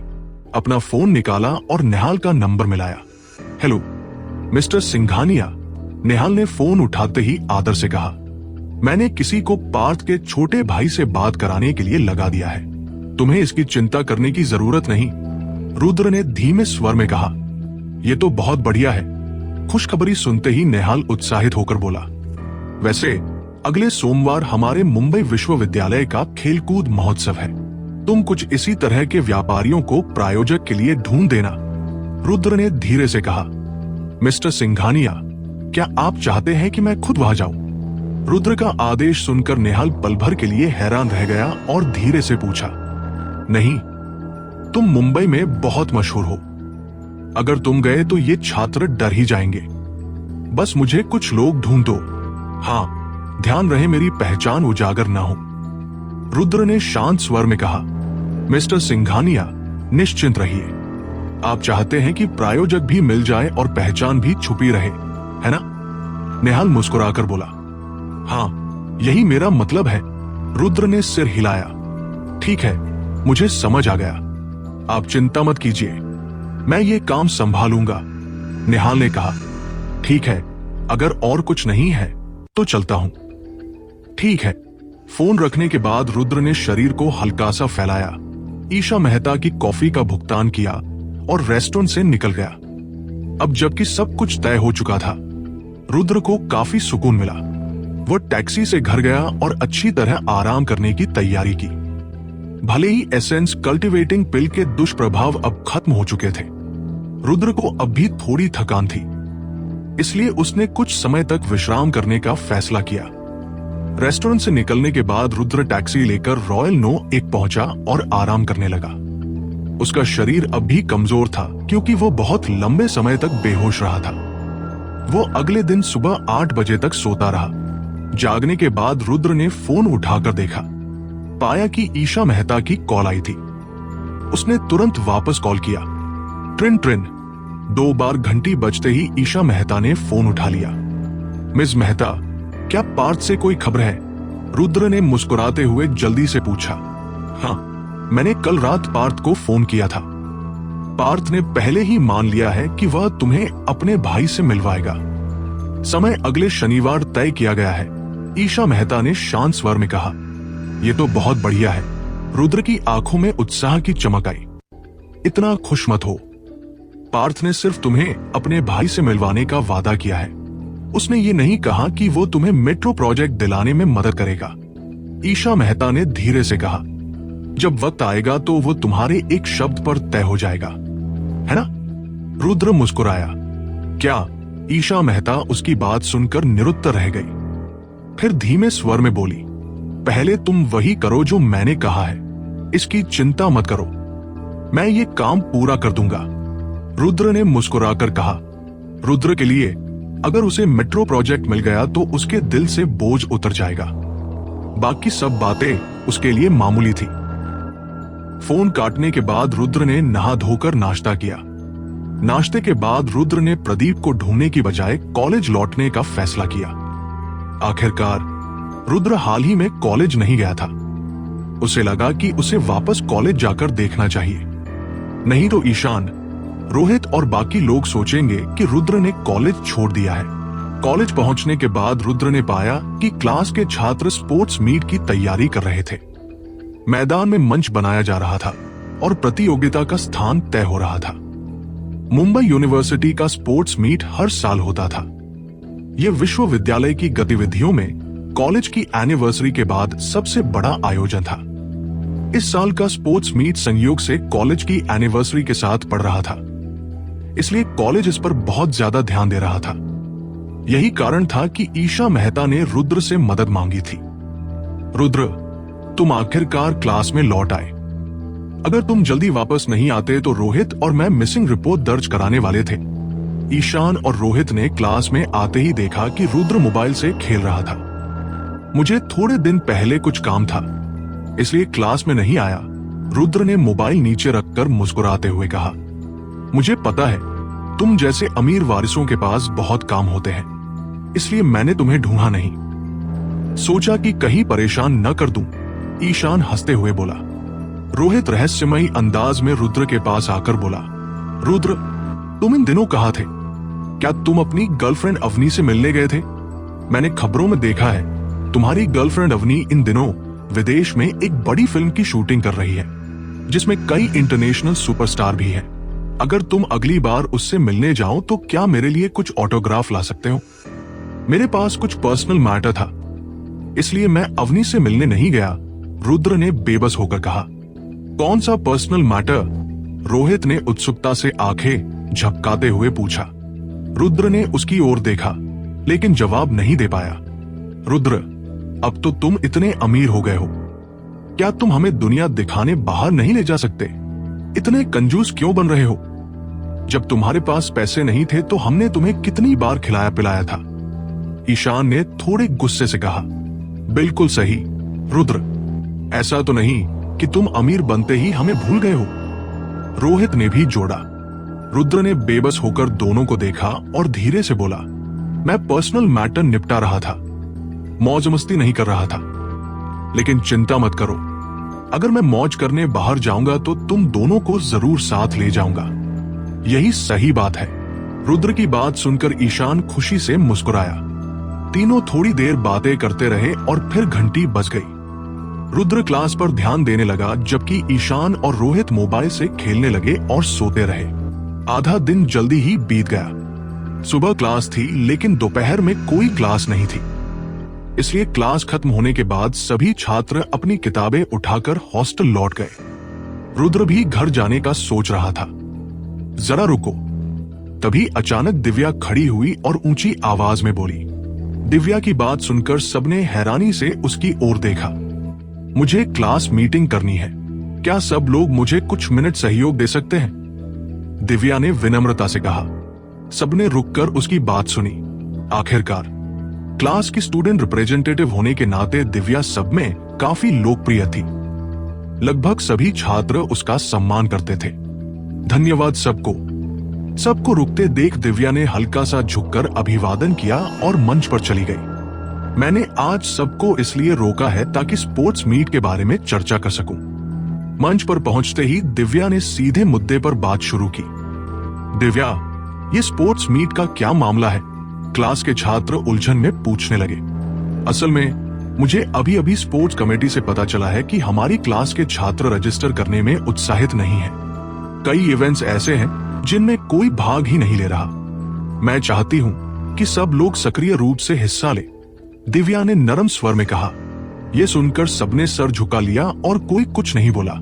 अपना फोन निकाला और निहाल का नंबर मिलाया। हेलो मिस्टर सिंघानिया, निहाल ने फोन उठाते ही आदर से कहा। मैंने किसी को पार्थ के छोटे भाई से बात कराने के लिए लगा दिया है, तुम्हें इसकी चिंता करने की जरूरत नहीं, रुद्र ने धीमे स्वर में कहा। यह तो बहुत बढ़िया है, खुशखबरी सुनते ही निहाल उत्साहित होकर बोला। वैसे अगले सोमवार हमारे मुंबई विश्वविद्यालय का खेलकूद महोत्सव है, तुम कुछ इसी तरह के व्यापारियों को प्रायोजक के लिए ढूंढ देना, रुद्र ने धीरे से कहा। मिस्टर सिंघानिया, क्या आप चाहते हैं कि मैं खुद वहां जाऊं? रुद्र का आदेश सुनकर निहाल पल भर के लिए हैरान रह गया और धीरे से पूछा, नहीं, तुम मुंबई में बहुत मशहूर हो। अगर तुम गए तो ये छात्र डर ही जाएंगे। बस मुझे कुछ लोग ढूंढ दो। हाँ, ध्यान रहे मेरी पहचान उजागर ना हो। रुद्र ने शांत स्वर में कहा, मिस्टर सिंघानिया, निश्चिंत रहिए। आप चाहते हैं कि प्रायोजक भी मिल जाए और पहचान भी छुपी रहे, है ना? निहाल मुस्कुराकर बोला, हाँ, यही मेरा मतलब है। रुद्र ने सिर हिलाया। ठीक है, मुझे समझ आ गया। आप चिंता मत कीजिए, मैं ये काम संभालूंगा। निहाल ने कहा, ठीक है, अगर और कुछ नहीं है तो चलता हूं। ठीक है। फोन रखने के बाद रुद्र ने शरीर को हल्का सा फैलाया, ईशा मेहता की कॉफी का भुगतान किया और रेस्टोरेंट से निकल गया। अब जबकि सब कुछ तय हो चुका था, रुद्र को काफी सुकून मिला। वो टैक्सी से घर गया और अच्छी तरह आराम करने की तैयारी की। भले ही एसेंस कल्टीवेटिंग पिल के दुष्प्रभाव अब खत्म हो चुके थे, रुद्र को अब भी थोड़ी थकान थी। इसलिए उसने कुछ समय तक विश्राम करने का फैसला किया। रेस्टोरेंट से निकलने के बाद रुद्र टैक्सी लेकर रॉयल नो 1 पहुंचा और आराम करने लगा। उसका शरीर अब भी कमजोर था क्योंकि वो बहुत लंबे समय तक बेहोश रहा था। वो अगले दिन सुबह 8 बजे तक सोता रहा। जागने के बाद रुद्र ने फोन उठाकर देखा, पाया कि ईशा मेहता की कॉल आई थी। उसने तुरंत वापस कॉल किया। ट्रिन ट्रिन। 2 बार घंटी बजते ही ईशा मेहता ने फोन उठा लिया। मिस मेहता, क्या पार्थ से कोई खबर है? रुद्र ने मुस्कुराते हुए जल्दी से पूछा। हाँ, मैंने कल रात पार्थ को फोन किया था। पार्थ ने पहले ही मान लिया है कि वह तुम्हें अपने भाई से मिलवाएगा। समय अगले शनिवार तय किया गया है, ईशा मेहता ने शांत स्वर में कहा। यह तो बहुत बढ़िया है। रुद्र की आंखों में उत्साह की चमक आई। इतना खुश मत हो। पार्थ ने सिर्फ तुम्हें अपने भाई से मिलवाने का वादा किया है। उसने ये नहीं कहा कि वो तुम्हें मेट्रो प्रोजेक्ट दिलाने में मदद करेगा। ईशा मेहता ने धीरे से कहा, जब वक्त आएगा तो वो तुम्हारे एक शब्द पर तय हो जाएगा, है ना? रुद्र मुस्कुराया। क्या? ईशा मेहता उसकी बात सुनकर निरुत्तर रह गई। फिर धीमे स्वर में बोली, पहले तुम वही करो जो मैंने कहा है। इसकी चिंता मत करो, मैं ये काम पूरा कर दूंगा। रुद्र ने मुस्कुराकर कहा। रुद्र के लिए अगर उसे मेट्रो प्रोजेक्ट मिल गया तो उसके दिल से बोझ उतर जाएगा। बाकी सब बातें उसके लिए मामूली थी। फोन काटने के बाद रुद्र ने नहा धोकर नाश्ता किया। नाश्ते के बाद रुद्र ने प्रदीप को ढूंढने की बजाय कॉलेज लौटने का फैसला किया। आखिरकार रुद्र हाल ही में कॉलेज नहीं गया था। उसे लगा कि उसे वापस कॉलेज जाकर देखना चाहिए, नहीं तो ईशान, रोहित और बाकी लोग सोचेंगे कि रुद्र ने कॉलेज छोड़ दिया है। कॉलेज पहुंचने के बाद रुद्र ने पाया कि क्लास के छात्र स्पोर्ट्स मीट की तैयारी कर रहे थे। मैदान में मंच बनाया जा रहा था और प्रतियोगिता का स्थान तय हो रहा था। मुंबई यूनिवर्सिटी का स्पोर्ट्स मीट हर साल होता था। यह विश्वविद्यालय की गतिविधियों में कॉलेज की एनिवर्सरी के बाद सबसे बड़ा आयोजन था। इस साल का स्पोर्ट्स मीट संयोग से कॉलेज की एनिवर्सरी के साथ पड़ रहा था, इसलिए कॉलेज इस पर बहुत ज्यादा ध्यान दे रहा था। यही कारण था कि ईशा मेहता ने रुद्र से मदद मांगी थी। रुद्र, तुम आखिरकार क्लास में लौट आए। अगर तुम जल्दी वापस नहीं आते तो रोहित और मैं मिसिंग रिपोर्ट दर्ज कराने वाले थे। ईशान और रोहित ने क्लास में आते ही देखा कि रुद्र मोबाइल से खेल रहा था। मुझे थोड़े दिन पहले कुछ काम था, इसलिए क्लास में नहीं आया। रुद्र ने मोबाइल नीचे रखकर मुस्कुराते हुए कहा, मुझे पता है तुम जैसे अमीर वारिसों के पास बहुत काम होते हैं, इसलिए मैंने तुम्हें ढूंढा नहीं। सोचा कि कहीं परेशान न कर दूं। ईशान हंसते हुए बोला। रोहित रहस्यमयी अंदाज में रुद्र के पास आकर बोला, रुद्र, तुम इन दिनों कहाँ थे? क्या तुम अपनी गर्लफ्रेंड अवनी से मिलने गए थे? मैंने खबरों में देखा है तुम्हारी गर्लफ्रेंड अवनी इन दिनों विदेश में एक बड़ी फिल्म की शूटिंग कर रही है, जिसमें कई इंटरनेशनल सुपरस्टार भी हैं। अगर तुम अगली बार उससे मिलने जाओ तो क्या मेरे लिए कुछ ऑटोग्राफ ला सकते हो? मेरे पास कुछ पर्सनल मैटर था, इसलिए मैं अवनी से मिलने नहीं गया। रुद्र ने बेबस होकर कहा। कौन सा पर्सनल मैटर? रोहित ने उत्सुकता से आंखें झपकाते हुए पूछा। रुद्र ने उसकी ओर देखा, लेकिन जवाब नहीं दे पाया। रुद्र, अब तो तुम इतने अमीर हो गए हो, क्या तुम हमें दुनिया दिखाने बाहर नहीं ले जा सकते? इतने कंजूस क्यों बन रहे हो? जब तुम्हारे पास पैसे नहीं थे तो हमने तुम्हें कितनी बार खिलाया पिलाया था। ईशान ने थोड़े गुस्से से कहा। बिल्कुल सही रुद्र, ऐसा तो नहीं कि तुम अमीर बनते ही हमें भूल गए हो, रोहित ने भी जोड़ा। रुद्र ने बेबस होकर दोनों को देखा और धीरे से बोला, मैं पर्सनल मैटर निपटा रहा था, मौज मस्ती नहीं कर रहा था। लेकिन चिंता मत करो, अगर मैं मौज करने बाहर जाऊंगा तो तुम दोनों को जरूर साथ ले जाऊंगा। यही सही बात है। रुद्र की बात सुनकर ईशान खुशी से मुस्कुराया। तीनों थोड़ी देर बातें करते रहे और फिर घंटी बज गई। रुद्र क्लास पर ध्यान देने लगा जबकि ईशान और रोहित मोबाइल से खेलने लगे और सोते रहे। आधा दिन जल्दी ही बीत गया। सुबह क्लास थी लेकिन दोपहर में कोई क्लास नहीं थी, इसलिए क्लास खत्म होने के बाद सभी छात्र अपनी किताबें उठाकर हॉस्टल लौट गए। रुद्र भी घर जाने का सोच रहा था। जरा रुको, तभी अचानक दिव्या खड़ी हुई और ऊंची आवाज में बोली। दिव्या की बात सुनकर सबने हैरानी से उसकी ओर देखा। मुझे क्लास मीटिंग करनी है, क्या सब लोग मुझे कुछ मिनट सहयोग दे सकते हैं? दिव्या ने विनम्रता से कहा। सबने रुककर उसकी बात सुनी। आखिरकार क्लास की स्टूडेंट रिप्रेजेंटेटिव होने के नाते दिव्या सब में काफी लोकप्रिय थी। लगभग सभी छात्र उसका सम्मान करते थे। धन्यवाद सबको रुकते देख दिव्या ने हल्का सा झुककर अभिवादन किया और मंच पर चली गई। मैंने आज सबको इसलिए रोका है ताकि स्पोर्ट्स मीट के बारे में चर्चा कर सकूं। मंच पर पहुंचते ही दिव्या ने सीधे मुद्दे पर बात शुरू की। दिव्या, ये स्पोर्ट्स मीट का क्या मामला है? क्लास के छात्र उलझन में पूछने लगे। असल में मुझे अभी अभी स्पोर्ट्स कमेटी से पता चला है कि हमारी क्लास के छात्र रजिस्टर करने में उत्साहित नहीं है। कई इवेंट्स ऐसे हैं जिनमें कोई भाग ही नहीं ले रहा। मैं चाहती हूं कि सब लोग सक्रिय रूप से हिस्सा ले, दिव्या ने नरम स्वर में कहा। यह सुनकर सबने सर झुका लिया और कोई कुछ नहीं बोला।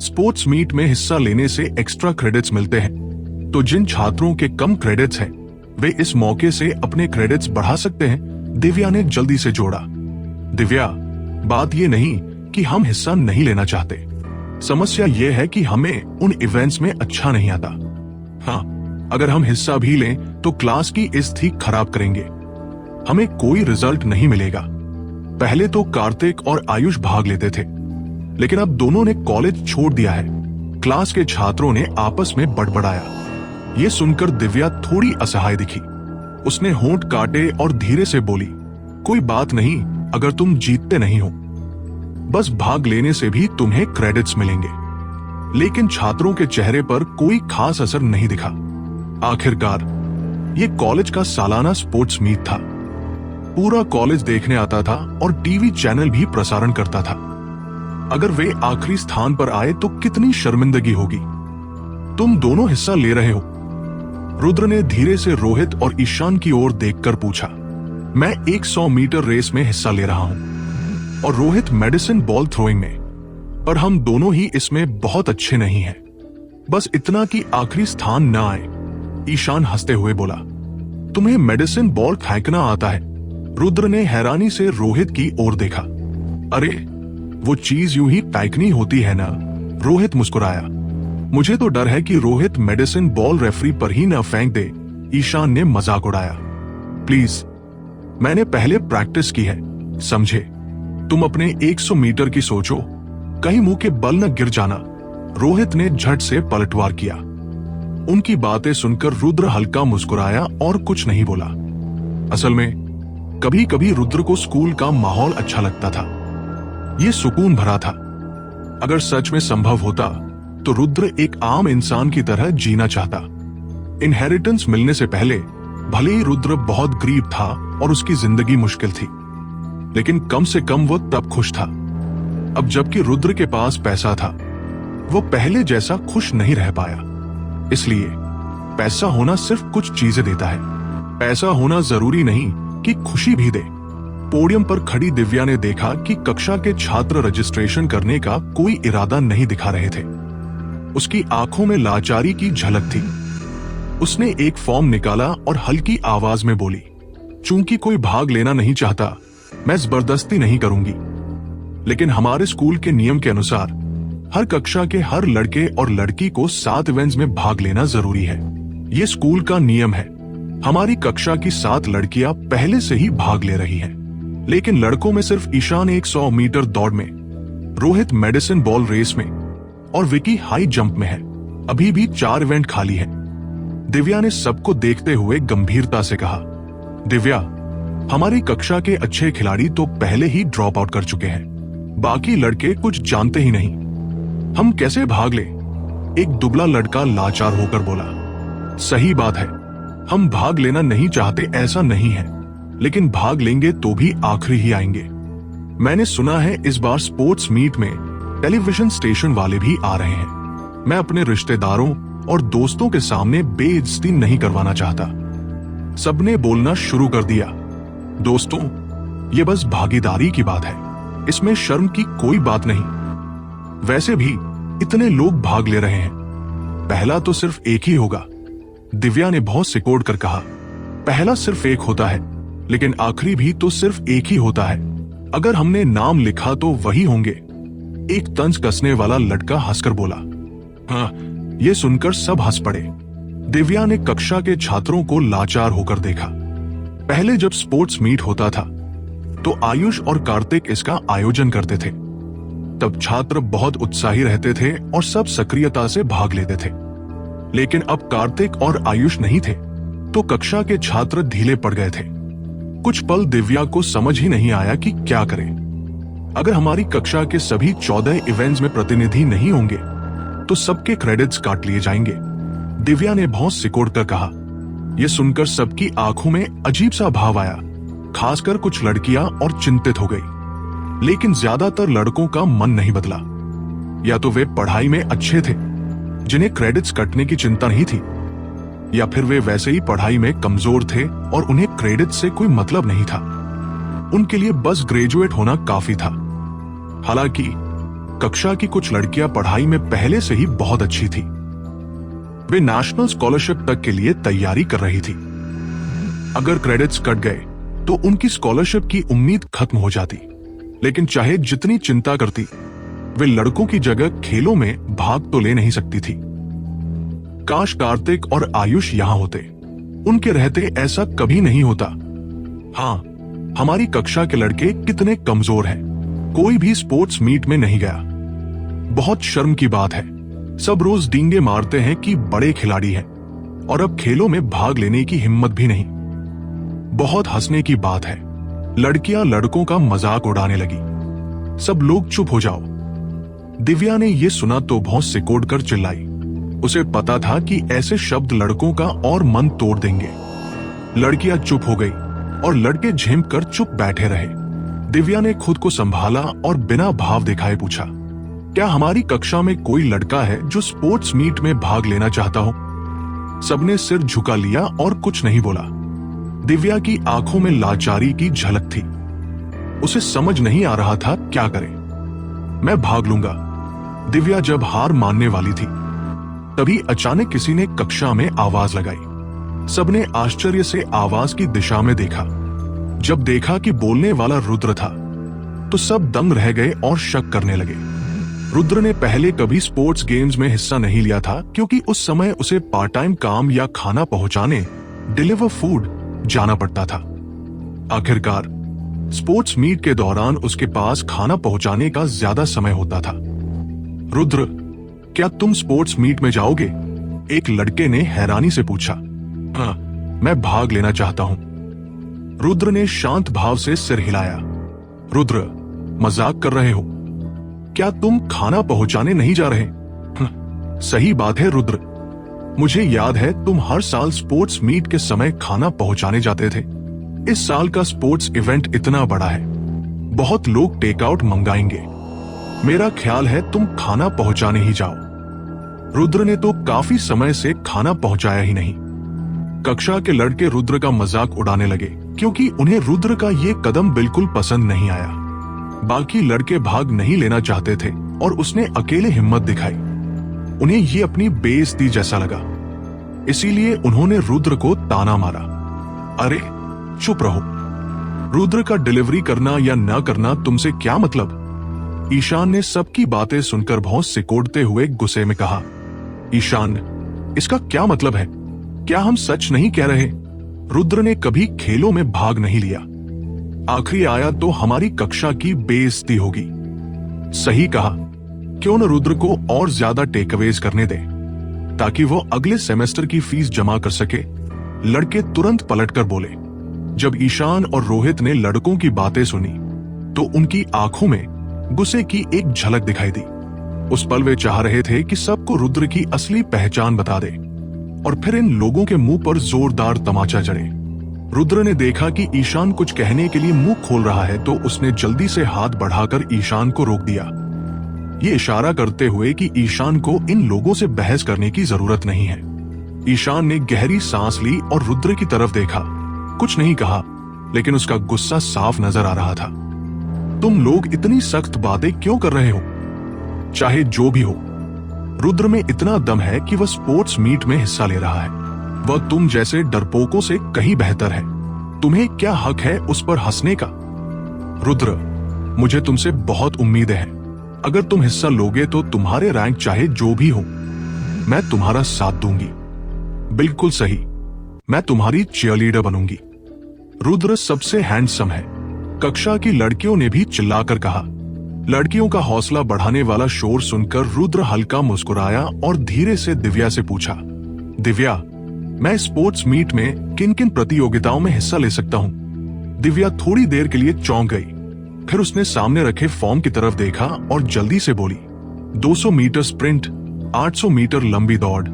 स्पोर्ट्स मीट में हिस्सा लेने से एक्स्ट्रा क्रेडिट्स मिलते हैं, तो जिन छात्रों के कम क्रेडिट्स हैं वे इस मौके से अपने क्रेडिट्स बढ़ा सकते हैं, दिव्या ने जल्दी से जोड़ा। दिव्या, बात ये नहीं कि हम हिस्सा नहीं लेना चाहते, समस्या ये है कि हमें उन इवेंट्स में अच्छा नहीं आता। हाँ, अगर हम हिस्सा भी लें तो क्लास की स्थिति खराब करेंगे, हमें कोई रिजल्ट नहीं मिलेगा। पहले तो कार्तिक और आयुष भाग लेते थे, लेकिन अब दोनों ने कॉलेज छोड़ दिया है। क्लास के छात्रों ने आपस में बड़बड़ाया। ये सुनकर दिव्या थोड़ी असहाय दिखी। उसने होंठ काटे और धीरे से बोली, कोई बात नहीं अगर तुम जीतते नहीं हो, बस भाग लेने से भी तुम्हें क्रेडिट्स मिलेंगे। लेकिन छात्रों के चेहरे पर कोई खास असर नहीं दिखा। आखिरकार ये कॉलेज का सालाना स्पोर्ट्स मीट था। पूरा कॉलेज देखने आता था और टीवी चैनल भी प्रसारण करता था। अगर वे आखिरी स्थान पर आए तो कितनी शर्मिंदगी होगी। तुम दोनों हिस्सा ले रहे हो? रुद्र ने धीरे से रोहित और ईशान की ओर देखकर पूछा। मैं 100 मीटर रेस में हिस्सा ले रहा हूं और रोहित मेडिसिन बॉल थ्रोइंग में, पर हम दोनों ही इसमें बहुत अच्छे नहीं हैं। बस इतना कि आखिरी स्थान न आए। ईशान हंसते हुए बोला। तुम्हें मेडिसिन बॉल फेंकना आता है? रुद्र ने हैरानी से रोहित की ओर देखा। अरे वो चीज यूं ही फेंकनी होती है ना, रोहित मुस्कुराया। मुझे तो डर है कि रोहित मेडिसिन बॉल रेफरी पर ही न फेंक दे, ईशान ने मजाक उड़ाया। प्लीज, मैंने पहले प्रैक्टिस की है, समझे? तुम अपने 100 मीटर की सोचो, कहीं मुंह के बल न गिर जाना, रोहित ने झट से पलटवार किया। उनकी बातें सुनकर रुद्र हल्का मुस्कुराया और कुछ नहीं बोला। असल में कभी कभी रुद्र को स्कूल का माहौल अच्छा लगता था। ये सुकून भरा था। अगर सच में संभव होता तो रुद्र एक आम इंसान की तरह जीना चाहता। इनहेरिटेंस मिलने से पहले भले ही रुद्र बहुत गरीब था और उसकी जिंदगी मुश्किल थी, लेकिन कम से कम वो तब खुश था। अब जबकि रुद्र के पास पैसा था, वो पहले जैसा खुश नहीं रह पाया। इसलिए पैसा होना सिर्फ कुछ चीजें देता है, पैसा होना जरूरी नहीं कि खुशी भी दे। पोडियम पर खड़ी दिव्या ने देखा कि कक्षा के छात्र रजिस्ट्रेशन करने का कोई इरादा नहीं दिखा रहे थे। उसकी आंखों में लाचारी की झलक थी। उसने एक फॉर्म निकाला और हल्की आवाज में बोली, चूंकि कोई भाग लेना नहीं चाहता मैं जबरदस्ती नहीं करूंगी, लेकिन हमारे स्कूल के नियम के अनुसार हर कक्षा के हर लड़के और लड़की को 7 इवेंट्स में भाग लेना जरूरी है। ये स्कूल का नियम है। हमारी कक्षा की 7 लड़कियां पहले से ही भाग ले रही हैं, लेकिन लड़कों में सिर्फ ईशान 100 मीटर दौड़ में, रोहित मेडिसिन बॉल रेस में और विकी हाई जंप में है। अभी भी 4 इवेंट खाली हैं। दिव्या ने सबको देखते हुए गंभीरता से कहा, दिव्या, हमारी कक्षा के अच्छे खिलाड़ी तो पहले ही ड्रॉप आउट कर चुके हैं। बाकी लड़के कुछ जानते ही नहीं, हम कैसे भाग ले? एक दुबला लड़का लाचार होकर बोला। सही बात है, हम भाग लेना नहीं चाहते ऐसा नहीं है, लेकिन भाग लेंगे तो भी आखिरी ही आएंगे। मैंने सुना है इस बार स्पोर्ट्स मीट में टेलीविजन स्टेशन वाले भी आ रहे हैं। मैं अपने रिश्तेदारों और दोस्तों के सामने बेइज्जती नहीं करवाना चाहता। सबने बोलना शुरू कर दिया। दोस्तों, ये बस भागीदारी की बात है, इसमें शर्म की कोई बात नहीं। वैसे भी इतने लोग भाग ले रहे हैं, पहला तो सिर्फ एक ही होगा। दिव्या ने बहुत सिकोड़ कर कहा, पहला सिर्फ एक होता है, लेकिन आखिरी भी तो सिर्फ एक ही होता है। अगर हमने नाम लिखा तो वही होंगे। एक तंज कसने वाला लड़का हंसकर बोला। हाँ, ये सुनकर सब हंस पड़े। दिव्या ने कक्षा के छात्रों को लाचार होकर देखा। पहले जब स्पोर्ट्स मीट होता था तो आयुष और कार्तिक इसका आयोजन करते थे। तब छात्र बहुत उत्साही रहते थे और सब सक्रियता से भाग लेते थे। लेकिन अब कार्तिक और आयुष नहीं थे तो कक्षा के छात्र ढीले पड़ गए थे। कुछ पल दिव्या को समझ ही नहीं आया कि क्या करें। अगर हमारी कक्षा के सभी 14 इवेंट्स में प्रतिनिधि नहीं होंगे तो सबके क्रेडिट्स काट लिए जाएंगे। दिव्या ने बहुत सिकोड़ कर कहा। यह सुनकर सबकी आंखों में अजीब सा भाव आया, खासकर कुछ लड़कियां और चिंतित हो गई। लेकिन ज्यादातर लड़कों का मन नहीं बदला। या तो वे पढ़ाई में अच्छे थे, जिन्हें क्रेडिट्स कटने की चिंता नहीं थी, या फिर वे वैसे ही पढ़ाई में कमजोर थे और उन्हें क्रेडिट से कोई मतलब नहीं था। उनके लिए बस ग्रेजुएट होना काफी था। हालांकि कक्षा की कुछ लड़कियां पढ़ाई में पहले से ही बहुत अच्छी थी। वे नेशनल स्कॉलरशिप तक के लिए तैयारी कर रही थी। अगर क्रेडिट्स कट गए तो उनकी स्कॉलरशिप की उम्मीद खत्म हो जाती। लेकिन चाहे जितनी चिंता करती, वे लड़कों की जगह खेलों में भाग तो ले नहीं सकती थी। काश कार्तिक और आयुष यहां होते। उनके रहते ऐसा कभी नहीं होता। हाँ, हमारी कक्षा के लड़के कितने कमजोर हैं, कोई भी स्पोर्ट्स मीट में नहीं गया। बहुत शर्म की बात है। सब रोज डींगे मारते हैं कि बड़े खिलाड़ी हैं, और अब खेलों में भाग लेने की हिम्मत भी नहीं। बहुत हंसने की बात है। लड़कियां लड़कों का मजाक उड़ाने लगी। सब लोग चुप हो जाओ। दिव्या ने यह सुना तो बहुत सिकोड़ कर चिल्लाई। उसे पता था कि ऐसे शब्द लड़कों का और मन तोड़ देंगे। लड़कियां चुप हो गई और लड़के झेम कर चुप बैठे रहे। दिव्या ने खुद को संभाला और बिना भाव दिखाए पूछा, क्या हमारी कक्षा में कोई लड़का है जो स्पोर्ट्स मीट में भाग लेना चाहता हो? सबने सिर झुका लिया और कुछ नहीं बोला। दिव्या की आंखों में लाचारी की झलक थी। उसे समझ नहीं आ रहा था क्या करे। मैं भाग लूंगा। दिव्या जब हार मानने वाली थी, तभी अचानक किसी ने कक्षा में आवाज लगाई। सबने आश्चर्य से आवाज की दिशा में देखा। जब देखा कि बोलने वाला रुद्र था, तो सब दंग रह गए और शक करने लगे। रुद्र ने पहले कभी स्पोर्ट्स गेम्स में हिस्सा नहीं लिया था, क्योंकि उस समय उसे पार्ट टाइम काम या खाना पहुंचाने, डिलीवर फूड जाना पड़ता था। आखिरकार स्पोर्ट्स मीट के दौरान उसके पास खाना पहुंचाने का ज्यादा समय होता था। रुद्र, क्या तुम स्पोर्ट्स मीट में जाओगे? एक लड़के ने हैरानी से पूछा। हाँ, मैं भाग लेना चाहता हूं। रुद्र ने शांत भाव से सिर हिलाया। रुद्र, मजाक कर रहे हो? क्या तुम खाना पहुंचाने नहीं जा रहे? सही बात है रुद्र, मुझे याद है तुम हर साल स्पोर्ट्स मीट के समय खाना पहुंचाने जाते थे। इस साल का स्पोर्ट्स इवेंट इतना बड़ा है, बहुत लोग टेक आउट मंगाएंगे। मेरा ख्याल है तुम खाना पहुंचाने ही जाओ। रुद्र ने तो काफी समय से खाना पहुंचाया ही नहीं। कक्षा के लड़के रुद्र का मजाक उड़ाने लगे, क्योंकि उन्हें रुद्र का ये कदम बिल्कुल पसंद नहीं आया। बाकी लड़के भाग नहीं लेना चाहते थे और उसने अकेले हिम्मत दिखाई। उन्हें ये अपनी बेइज्जती जैसा लगा, इसीलिए उन्होंने रुद्र को ताना मारा। अरे चुप रहो, रुद्र का डिलीवरी करना या न करना तुमसे क्या मतलब? ईशान ने सबकी बातें सुनकर बहुत सिकोड़ते हुए गुस्से में कहा। ईशान, इसका क्या मतलब है? क्या हम सच नहीं कह रहे? रुद्र ने कभी खेलों में भाग नहीं लिया। आखिरी आया तो हमारी कक्षा की बेइज्जती होगी। सही कहा। क्यों न रुद्र को और ज्यादा टेकअवेज करने दे ताकि वो अगले सेमेस्टर की फीस जमा कर सके। लड़के तुरंत पलटकर बोले। जब ईशान और रोहित ने लड़कों की बातें सुनी तो उनकी आंखों में गुस्से की एक झलक दिखाई दी। उस पल वे चाह रहे थे कि सबको रुद्र की असली पहचान बता दे और फिर इन लोगों के मुंह पर जोरदार तमाचा जड़े। रुद्र ने देखा कि ईशान कुछ कहने के लिए मुंह खोल रहा है तो उसने जल्दी से हाथ बढ़ाकर ईशान को रोक दिया, ये इशारा करते हुए कि ईशान को इन लोगों से बहस करने की जरूरत नहीं है। ईशान ने गहरी सांस ली और रुद्र की तरफ देखा। कुछ नहीं कहा, लेकिन उसका गुस्सा साफ नजर आ रहा था। तुम लोग इतनी सख्त बातें क्यों कर रहे हो? चाहे जो भी हो, रुद्र में इतना दम है कि वह स्पोर्ट्स मीट में हिस्सा ले रहा है। वह तुम जैसे डरपोकों से कहीं बेहतर है। तुम्हें क्या हक है उस पर हंसने का? रुद्र, मुझे तुमसे बहुत उम्मीदें हैं। अगर तुम हिस्सा लोगे तो तुम्हारे रैंक चाहे जो भी हो, मैं तुम्हारा साथ दूंगी। बिल्कुल सही, मैं तुम्हारी चीयरलीडर बनूंगी। रुद्र सबसे हैंडसम है, कक्षा की लड़कियों ने भी चिल्लाकर कहा। लड़कियों का हौसला बढ़ाने वाला शोर सुनकर रुद्र हल्का मुस्कुराया और धीरे से दिव्या से पूछा, दिव्या, मैं स्पोर्ट्स मीट में किन किन प्रतियोगिताओं में हिस्सा ले सकता हूँ? दिव्या थोड़ी देर के लिए चौंक गई, फिर उसने सामने रखे फॉर्म की तरफ देखा और जल्दी से बोली, 200 मीटर स्प्रिंट, 800 मीटर लंबी दौड़,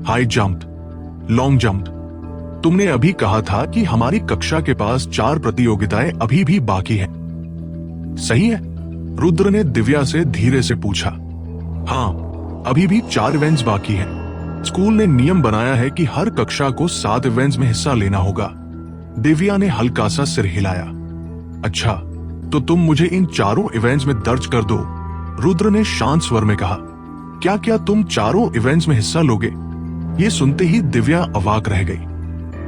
हाई जंप, लॉन्ग जंप। तुमने अभी कहा था कि हमारी कक्षा के पास 4 प्रतियोगिताएं अभी भी बाकी हैं। सही है? रुद्र ने दिव्या से धीरे से पूछा। हाँ, अभी भी 4 इवेंट्स बाकी हैं। स्कूल ने नियम बनाया है कि हर कक्षा को 7 इवेंट्स में हिस्सा लेना होगा। दिव्या ने हल्का सा सिर हिलाया। अच्छा, तो तुम मुझे इन 4 इवेंट्स में दर्ज कर दो, रुद्र ने शांत स्वर में कहा। क्या क्या तुम 4 इवेंट्स में हिस्सा लोगे? ये सुनते ही दिव्या अवाक रह गई।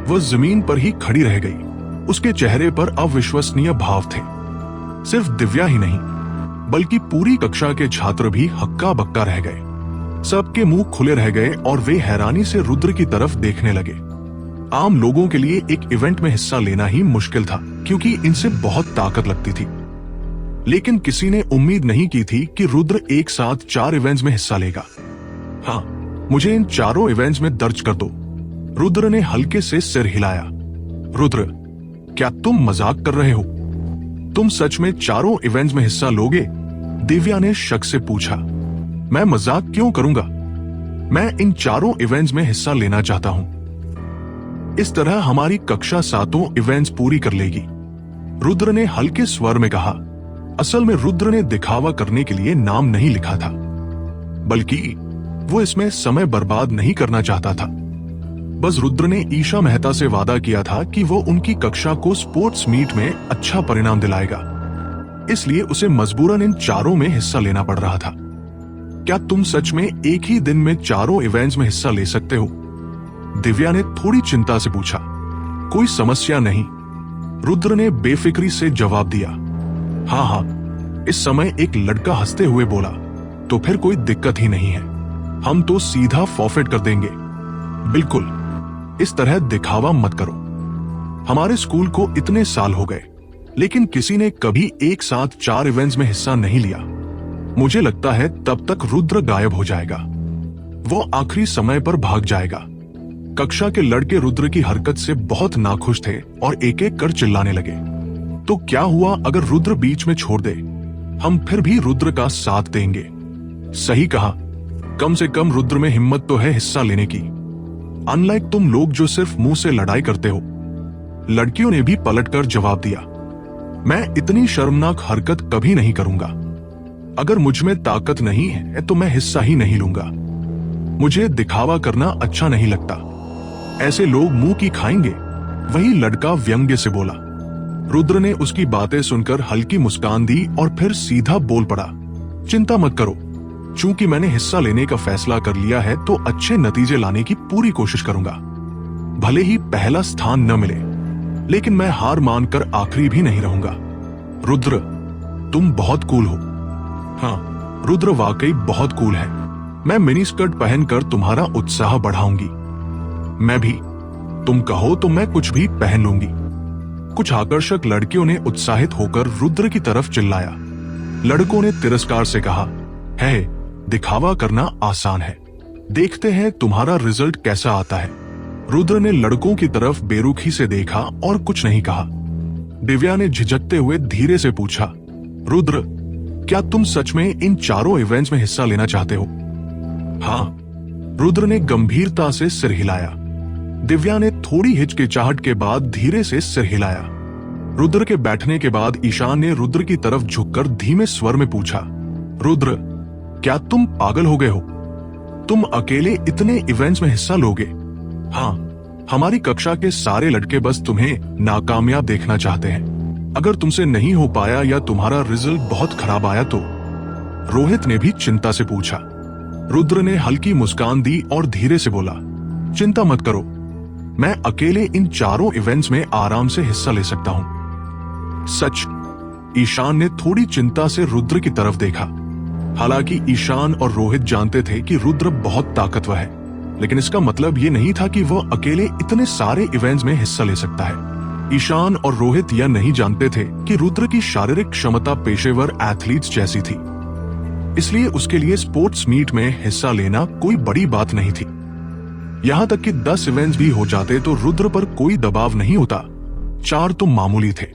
वह जमीन पर ही खड़ी रह गई। उसके चेहरे पर अविश्वसनीय भाव थे। सिर्फ दिव्या ही नहीं, बल्कि पूरी कक्षा के छात्र भी हक्का बक्का रह गए। सबके मुंह खुले रह गए और वे हैरानी से रुद्र की तरफ देखने लगे। आम लोगों के लिए एक इवेंट में हिस्सा लेना ही मुश्किल था, क्योंकि इनसे बहुत ताकत लगती थी। लेकिन किसी ने उम्मीद नहीं की थी कि रुद्र एक साथ 4 इवेंट्स में हिस्सा लेगा। हाँ, मुझे इन 4 इवेंट्स में दर्ज कर दो, रुद्र ने हल्के से सिर हिलाया। रुद्र, क्या तुम मजाक कर रहे हो? तुम सच में 4 इवेंट्स में हिस्सा लोगे? दिव्या ने शक से पूछा। मैं मजाक क्यों करूंगा? मैं इन 4 इवेंट्स में हिस्सा लेना चाहता हूं। इस तरह हमारी कक्षा 7 इवेंट्स पूरी कर लेगी, रुद्र ने हल्के स्वर में कहा। असल में रुद्र ने दिखावा करने के लिए नाम नहीं लिखा था, बल्कि वो इसमें समय बर्बाद नहीं करना चाहता था। बस रुद्र ने ईशा मेहता से वादा किया था कि वो उनकी कक्षा को स्पोर्ट्स मीट में अच्छा परिणाम दिलाएगा, इसलिए उसे मजबूरन इन 4 में हिस्सा लेना पड़ रहा था। क्या तुम सच में एक ही दिन में 4 इवेंट्स में हिस्सा ले सकते हो? दिव्या ने थोड़ी चिंता से पूछा। कोई समस्या नहीं, रुद्र ने बेफिक्री से जवाब दिया। हाँ हाँ, इस समय एक लड़का हंसते हुए बोला। तो फिर कोई दिक्कत ही नहीं है, हम तो सीधा फॉरफिट कर देंगे। बिल्कुल, इस तरह दिखावा मत करो। हमारे स्कूल को इतने साल हो गए, लेकिन किसी ने कभी एक साथ 4 इवेंट्स में हिस्सा नहीं लिया। मुझे लगता है तब तक रुद्र गायब हो जाएगा। वो आखिरी समय पर भाग जाएगा। कक्षा के लड़के रुद्र की हरकत से बहुत नाखुश थे और एक एक कर चिल्लाने लगे। तो क्या हुआ अगर रुद्र बीच में छोड़ दे? हम फिर भी रुद्र का साथ देंगे। सही कहा, कम से कम रुद्र में हिम्मत तो है हिस्सा लेने की, अनलाइक तुम लोग जो सिर्फ मुंह से लड़ाई करते हो। लड़कियों ने भी पलटकर जवाब दिया। मैं इतनी शर्मनाक हरकत कभी नहीं करूंगा। अगर मुझ में ताकत नहीं है तो मैं हिस्सा ही नहीं लूंगा। मुझे दिखावा करना अच्छा नहीं लगता। ऐसे लोग मुंह की खाएंगे, वही लड़का व्यंग्य से बोला। रुद्र ने उसकी बातें सुनकर हल्की मुस्कान दी और फिर सीधा बोल पड़ा। चिंता मत करो, चूंकि मैंने हिस्सा लेने का फैसला कर लिया है तो अच्छे नतीजे लाने की पूरी कोशिश करूंगा। भले ही पहला स्थान न मिले, लेकिन मैं हार मानकर आखिरी भी नहीं रहूंगा। रुद्र, तुम बहुत कूल हो। हाँ, रुद्र वाकई बहुत कूल है। मैं मिनी स्कर्ट पहनकर तुम्हारा उत्साह बढ़ाऊंगी। मैं भी। तुम कहो तो मैं कुछ भी पहन लूंगी। कुछ आकर्षक लड़कियों ने उत्साहित होकर रुद्र की तरफ चिल्लाया। लड़कों ने तिरस्कार से कहा, है, दिखावा करना आसान है, देखते हैं तुम्हारा रिजल्ट कैसा आता है। रुद्र ने लड़कों की तरफ बेरुखी से देखा और कुछ नहीं कहा। दिव्या ने झिझकते हुए धीरे से पूछा, रुद्र, क्या तुम सच में इन चारों इवेंट्स में हिस्सा लेना चाहते हो? हाँ। रुद्र ने गंभीरता से सिर हिलाया। दिव्या ने थोड़ी हिचकिचाहट के बाद धीरे से सिर हिलाया। रुद्र के बैठने के बाद ईशान ने रुद्र की तरफ झुककर धीमे स्वर में पूछा, रुद्र, क्या तुम पागल हो गए हो? तुम अकेले इतने इवेंट्स में हिस्सा लोगे? हाँ, हमारी कक्षा के सारे लड़के बस तुम्हें नाकामयाब देखना चाहते हैं। अगर तुमसे नहीं हो पाया या तुम्हारा रिजल्ट बहुत खराब आया तो? रोहित ने भी चिंता से पूछा। रुद्र ने हल्की मुस्कान दी और धीरे से बोला, चिंता मत करो, मैं अकेले इन चारों इवेंट्स में आराम से हिस्सा ले सकता हूं। सच? ईशान ने थोड़ी चिंता से रुद्र की तरफ देखा। हालांकि ईशान और रोहित जानते थे कि रुद्र बहुत ताकतवर है, लेकिन इसका मतलब ये नहीं था कि वह अकेले इतने सारे इवेंट्स में हिस्सा ले सकता है। ईशान और रोहित यह नहीं जानते थे कि रुद्र की शारीरिक क्षमता पेशेवर एथलीट्स जैसी थी, इसलिए उसके लिए स्पोर्ट्स मीट में हिस्सा लेना कोई बड़ी बात नहीं थी। यहां तक कि 10 इवेंट्स भी हो जाते तो रुद्र पर कोई दबाव नहीं होता, 4 तो मामूली थे।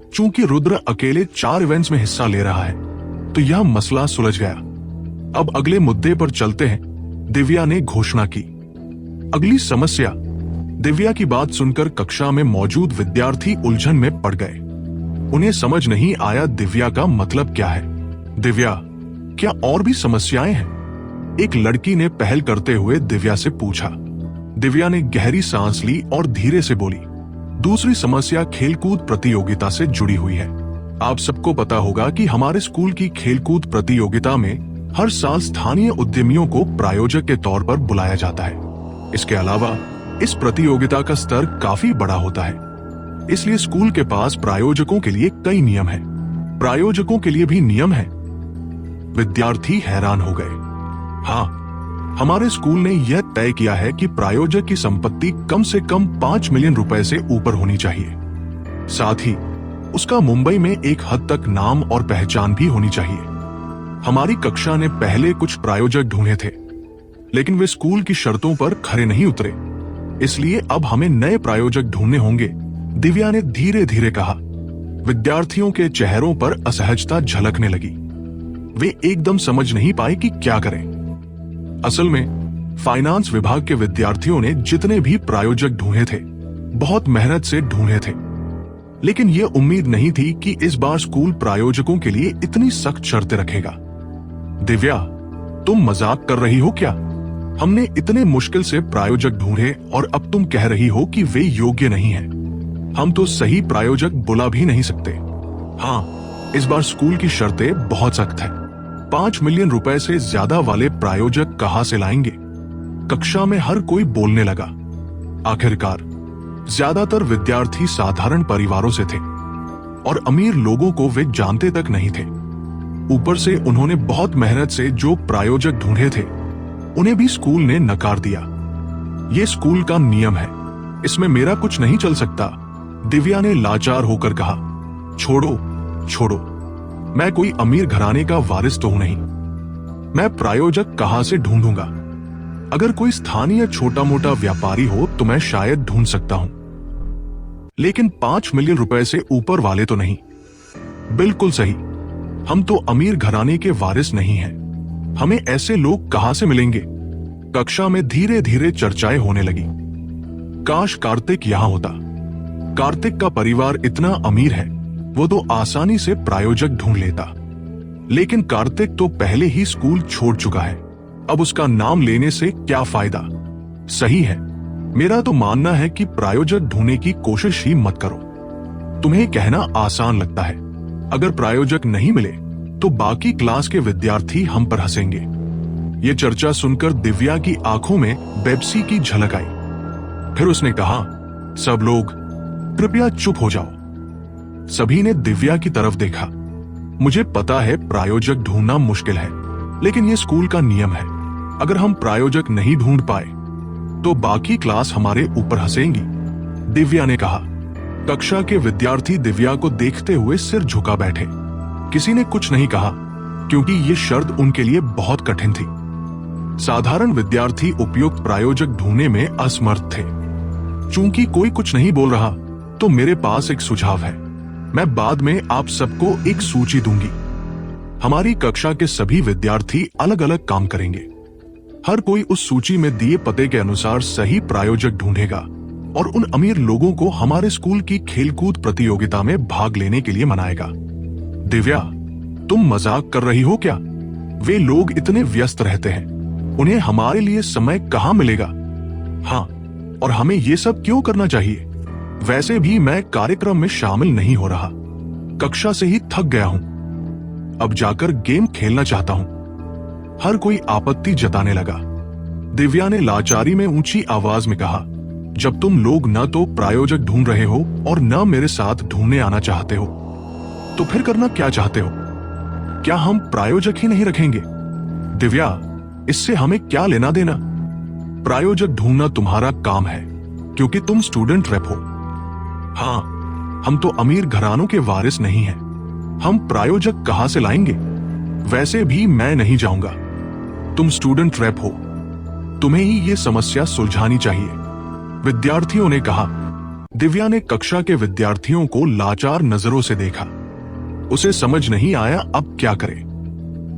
चूंकि रुद्र अकेले 4 इवेंट्स में हिस्सा ले रहा है, तो यह मसला सुलझ गया। अब अगले मुद्दे पर चलते हैं। दिव्या ने घोषणा की। अगली समस्या। दिव्या की बात सुनकर कक्षा में मौजूद विद्यार्थी उलझन में पड़ गए। उन्हें समझ नहीं आया दिव्या का मतलब क्या है। दिव्या, क्या और भी समस्याएं हैं? एक लड़की ने पहल करते हुए दिव्या से पूछा। दिव्या ने गहरी सांस ली और धीरे से बोली, दूसरी समस्या खेलकूद प्रतियोगिता से जुड़ी हुई है। आप सबको पता होगा कि हमारे स्कूल की खेलकूद प्रतियोगिता में हर साल स्थानीय उद्यमियों को प्रायोजक के तौर पर बुलाया जाता है। इसके अलावा इस प्रतियोगिता का स्तर काफी बड़ा होता है, इसलिए स्कूल के पास प्रायोजकों के लिए कई नियम हैं। प्रायोजकों के लिए भी नियम हैं। विद्यार्थी हैरान हो गए। हाँ, हमारे स्कूल ने यह तय किया है कि प्रायोजक की संपत्ति कम से कम 5 मिलियन रुपए से ऊपर होनी चाहिए। साथ ही उसका मुंबई में एक हद तक नाम और पहचान भी होनी चाहिए। हमारी कक्षा ने पहले कुछ प्रायोजक ढूंढे थे, लेकिन वे स्कूल की शर्तों पर खरे नहीं उतरे, इसलिए अब हमें नए प्रायोजक ढूंढने होंगे, दिव्या ने धीरे धीरे कहा। विद्यार्थियों के चेहरों पर असहजता झलकने लगी। वे एकदम समझ नहीं पाए कि क्या करें। असल में फाइनेंस विभाग के विद्यार्थियों ने जितने भी प्रायोजक ढूंढे थे, बहुत मेहनत से ढूंढे थे, लेकिन यह उम्मीद नहीं थी कि इस बार स्कूल प्रायोजकों के लिए इतनी सख्त शर्तें रखेगा। दिव्या, तुम मजाक कर रही हो क्या? हमने इतने मुश्किल से प्रायोजक ढूंढे और अब तुम कह रही हो कि वे योग्य नहीं हैं। हम तो सही प्रायोजक बुला भी नहीं सकते। हाँ, इस बार स्कूल की शर्तें बहुत सख्त है। 5 मिलियन रुपए से ज्यादा वाले प्रायोजक कहां से लाएंगे? कक्षा में हर कोई बोलने लगा। आखिरकार ज्यादातर विद्यार्थी साधारण परिवारों से थे और अमीर लोगों को वे जानते तक नहीं थे। ऊपर से उन्होंने बहुत मेहनत से जो प्रायोजक ढूंढे थे, उन्हें भी स्कूल ने नकार दिया। ये स्कूल का नियम है, इसमें मेरा कुछ नहीं चल सकता, दिव्या ने लाचार होकर कहा। छोड़ो छोड़ो, मैं कोई अमीर घराने का वारिस तो हूं नहीं। मैं प्रायोजक कहां से ढूंढूंगा? अगर कोई स्थानीय छोटा मोटा व्यापारी हो तो मैं शायद ढूंढ सकता हूं, लेकिन 5 मिलियन रुपए से ऊपर वाले तो नहीं। बिल्कुल सही, हम तो अमीर घराने के वारिस नहीं हैं। हमें ऐसे लोग कहां से मिलेंगे? कक्षा में धीरे धीरे चर्चाएं होने लगी। काश कार्तिक यहां होता। कार्तिक का परिवार इतना अमीर है, वो तो आसानी से प्रायोजक ढूंढ लेता। लेकिन कार्तिक तो पहले ही स्कूल छोड़ चुका है, अब उसका नाम लेने से क्या फायदा? सही है, मेरा तो मानना है कि प्रायोजक ढूंढने की कोशिश ही मत करो। तुम्हें कहना आसान लगता है, अगर प्रायोजक नहीं मिले तो बाकी क्लास के विद्यार्थी हम पर हंसेंगे। ये चर्चा सुनकर दिव्या की आंखों में बेब्सी की झलक आई। फिर उसने कहा, सब लोग कृपया चुप हो जाओ। सभी ने दिव्या की तरफ देखा। मुझे पता है प्रायोजक ढूंढना मुश्किल है, लेकिन यह स्कूल का नियम है। अगर हम प्रायोजक नहीं ढूंढ पाए तो बाकी क्लास हमारे ऊपर हंसेंगी, दिव्या ने कहा। कक्षा के विद्यार्थी दिव्या को देखते हुए सिर झुका बैठे। किसी ने कुछ नहीं कहा क्योंकि ये शर्त उनके लिए बहुत कठिन थी। साधारण विद्यार्थी उपयुक्त प्रायोजक ढूंढने में असमर्थ थे। चूंकि कोई कुछ नहीं बोल रहा तो मेरे पास एक सुझाव है। मैं बाद में आप सबको एक सूची दूंगी। हमारी कक्षा के सभी विद्यार्थी अलग अलग काम करेंगे। हर कोई उस सूची में दिए पते के अनुसार सही प्रायोजक ढूंढेगा और उन अमीर लोगों को हमारे स्कूल की खेलकूद प्रतियोगिता में भाग लेने के लिए मनाएगा। दिव्या, तुम मजाक कर रही हो क्या? वे लोग इतने व्यस्त रहते हैं, उन्हें हमारे लिए समय कहां मिलेगा? हाँ, और हमें ये सब क्यों करना चाहिए? वैसे भी मैं कार्यक्रम में शामिल नहीं हो रहा। कक्षा से ही थक गया हूं। अब जाकर गेम खेलना चाहता हूं। हर कोई आपत्ति जताने लगा। दिव्या ने लाचारी में ऊंची आवाज में कहा, जब तुम लोग न तो प्रायोजक ढूंढ रहे हो और न मेरे साथ ढूंढने आना चाहते हो, तो फिर करना क्या चाहते हो? क्या हम प्रायोजक ही नहीं रखेंगे? दिव्या, इससे हमें क्या लेना देना? प्रायोजक ढूंढना तुम्हारा काम है क्योंकि तुम स्टूडेंट रेप हो। हाँ, हम तो अमीर घरानों के वारिस नहीं हैं। हम प्रायोजक कहां से लाएंगे? वैसे भी मैं नहीं जाऊंगा। तुम स्टूडेंट रेप हो, तुम्हें ही ये समस्या सुलझानी चाहिए, विद्यार्थियों ने कहा। दिव्या ने कक्षा के विद्यार्थियों को लाचार नजरों से देखा। उसे समझ नहीं आया अब क्या करे।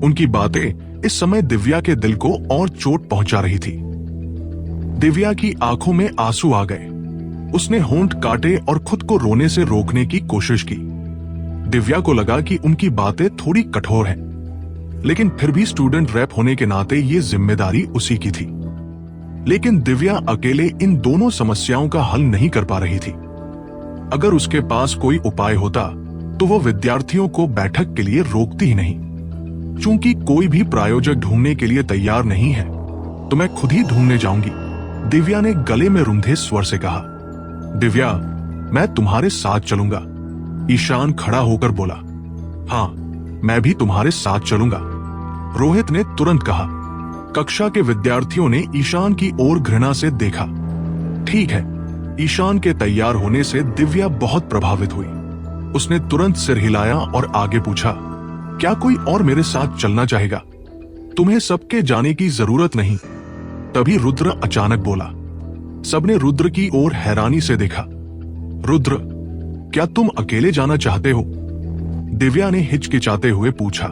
उनकी बातें इस समय दिव्या के दिल को और चोट पहुंचा रही थी। दिव्या की आंखों में आंसू आ गए। उसने होंठ काटे और खुद को रोने से रोकने की कोशिश की। दिव्या को लगा कि उनकी बातें थोड़ी कठोर हैं, लेकिन फिर भी स्टूडेंट रैप होने के नाते ये जिम्मेदारी उसी की थी। लेकिन दिव्या अकेले इन दोनों समस्याओं का हल नहीं कर पा रही थी। अगर उसके पास कोई उपाय होता तो वो विद्यार्थियों को बैठक के लिए रोकती ही नहीं। चूंकि कोई भी प्रायोजक ढूंढने के लिए तैयार नहीं है तो मैं खुद ही ढूंढने जाऊंगी, दिव्या ने गले में रुंधे स्वर से कहा। दिव्या, मैं तुम्हारे साथ चलूंगा, ईशान खड़ा होकर बोला। हाँ, मैं भी तुम्हारे साथ चलूंगा, रोहित ने तुरंत कहा। कक्षा के विद्यार्थियों ने ईशान की ओर घृणा से देखा। ठीक है, ईशान के तैयार होने से दिव्या बहुत प्रभावित हुई। उसने तुरंत सिर हिलाया और आगे पूछा, क्या कोई और मेरे साथ चलना चाहेगा? तुम्हें सबके जाने की जरूरत नहीं। तभी रुद्र अचानक बोला। सबने रुद्र की ओर हैरानी से देखा। रुद्र, क्या तुम अकेले जाना चाहते हो? दिव्या ने हिचकिचाते हुए पूछा।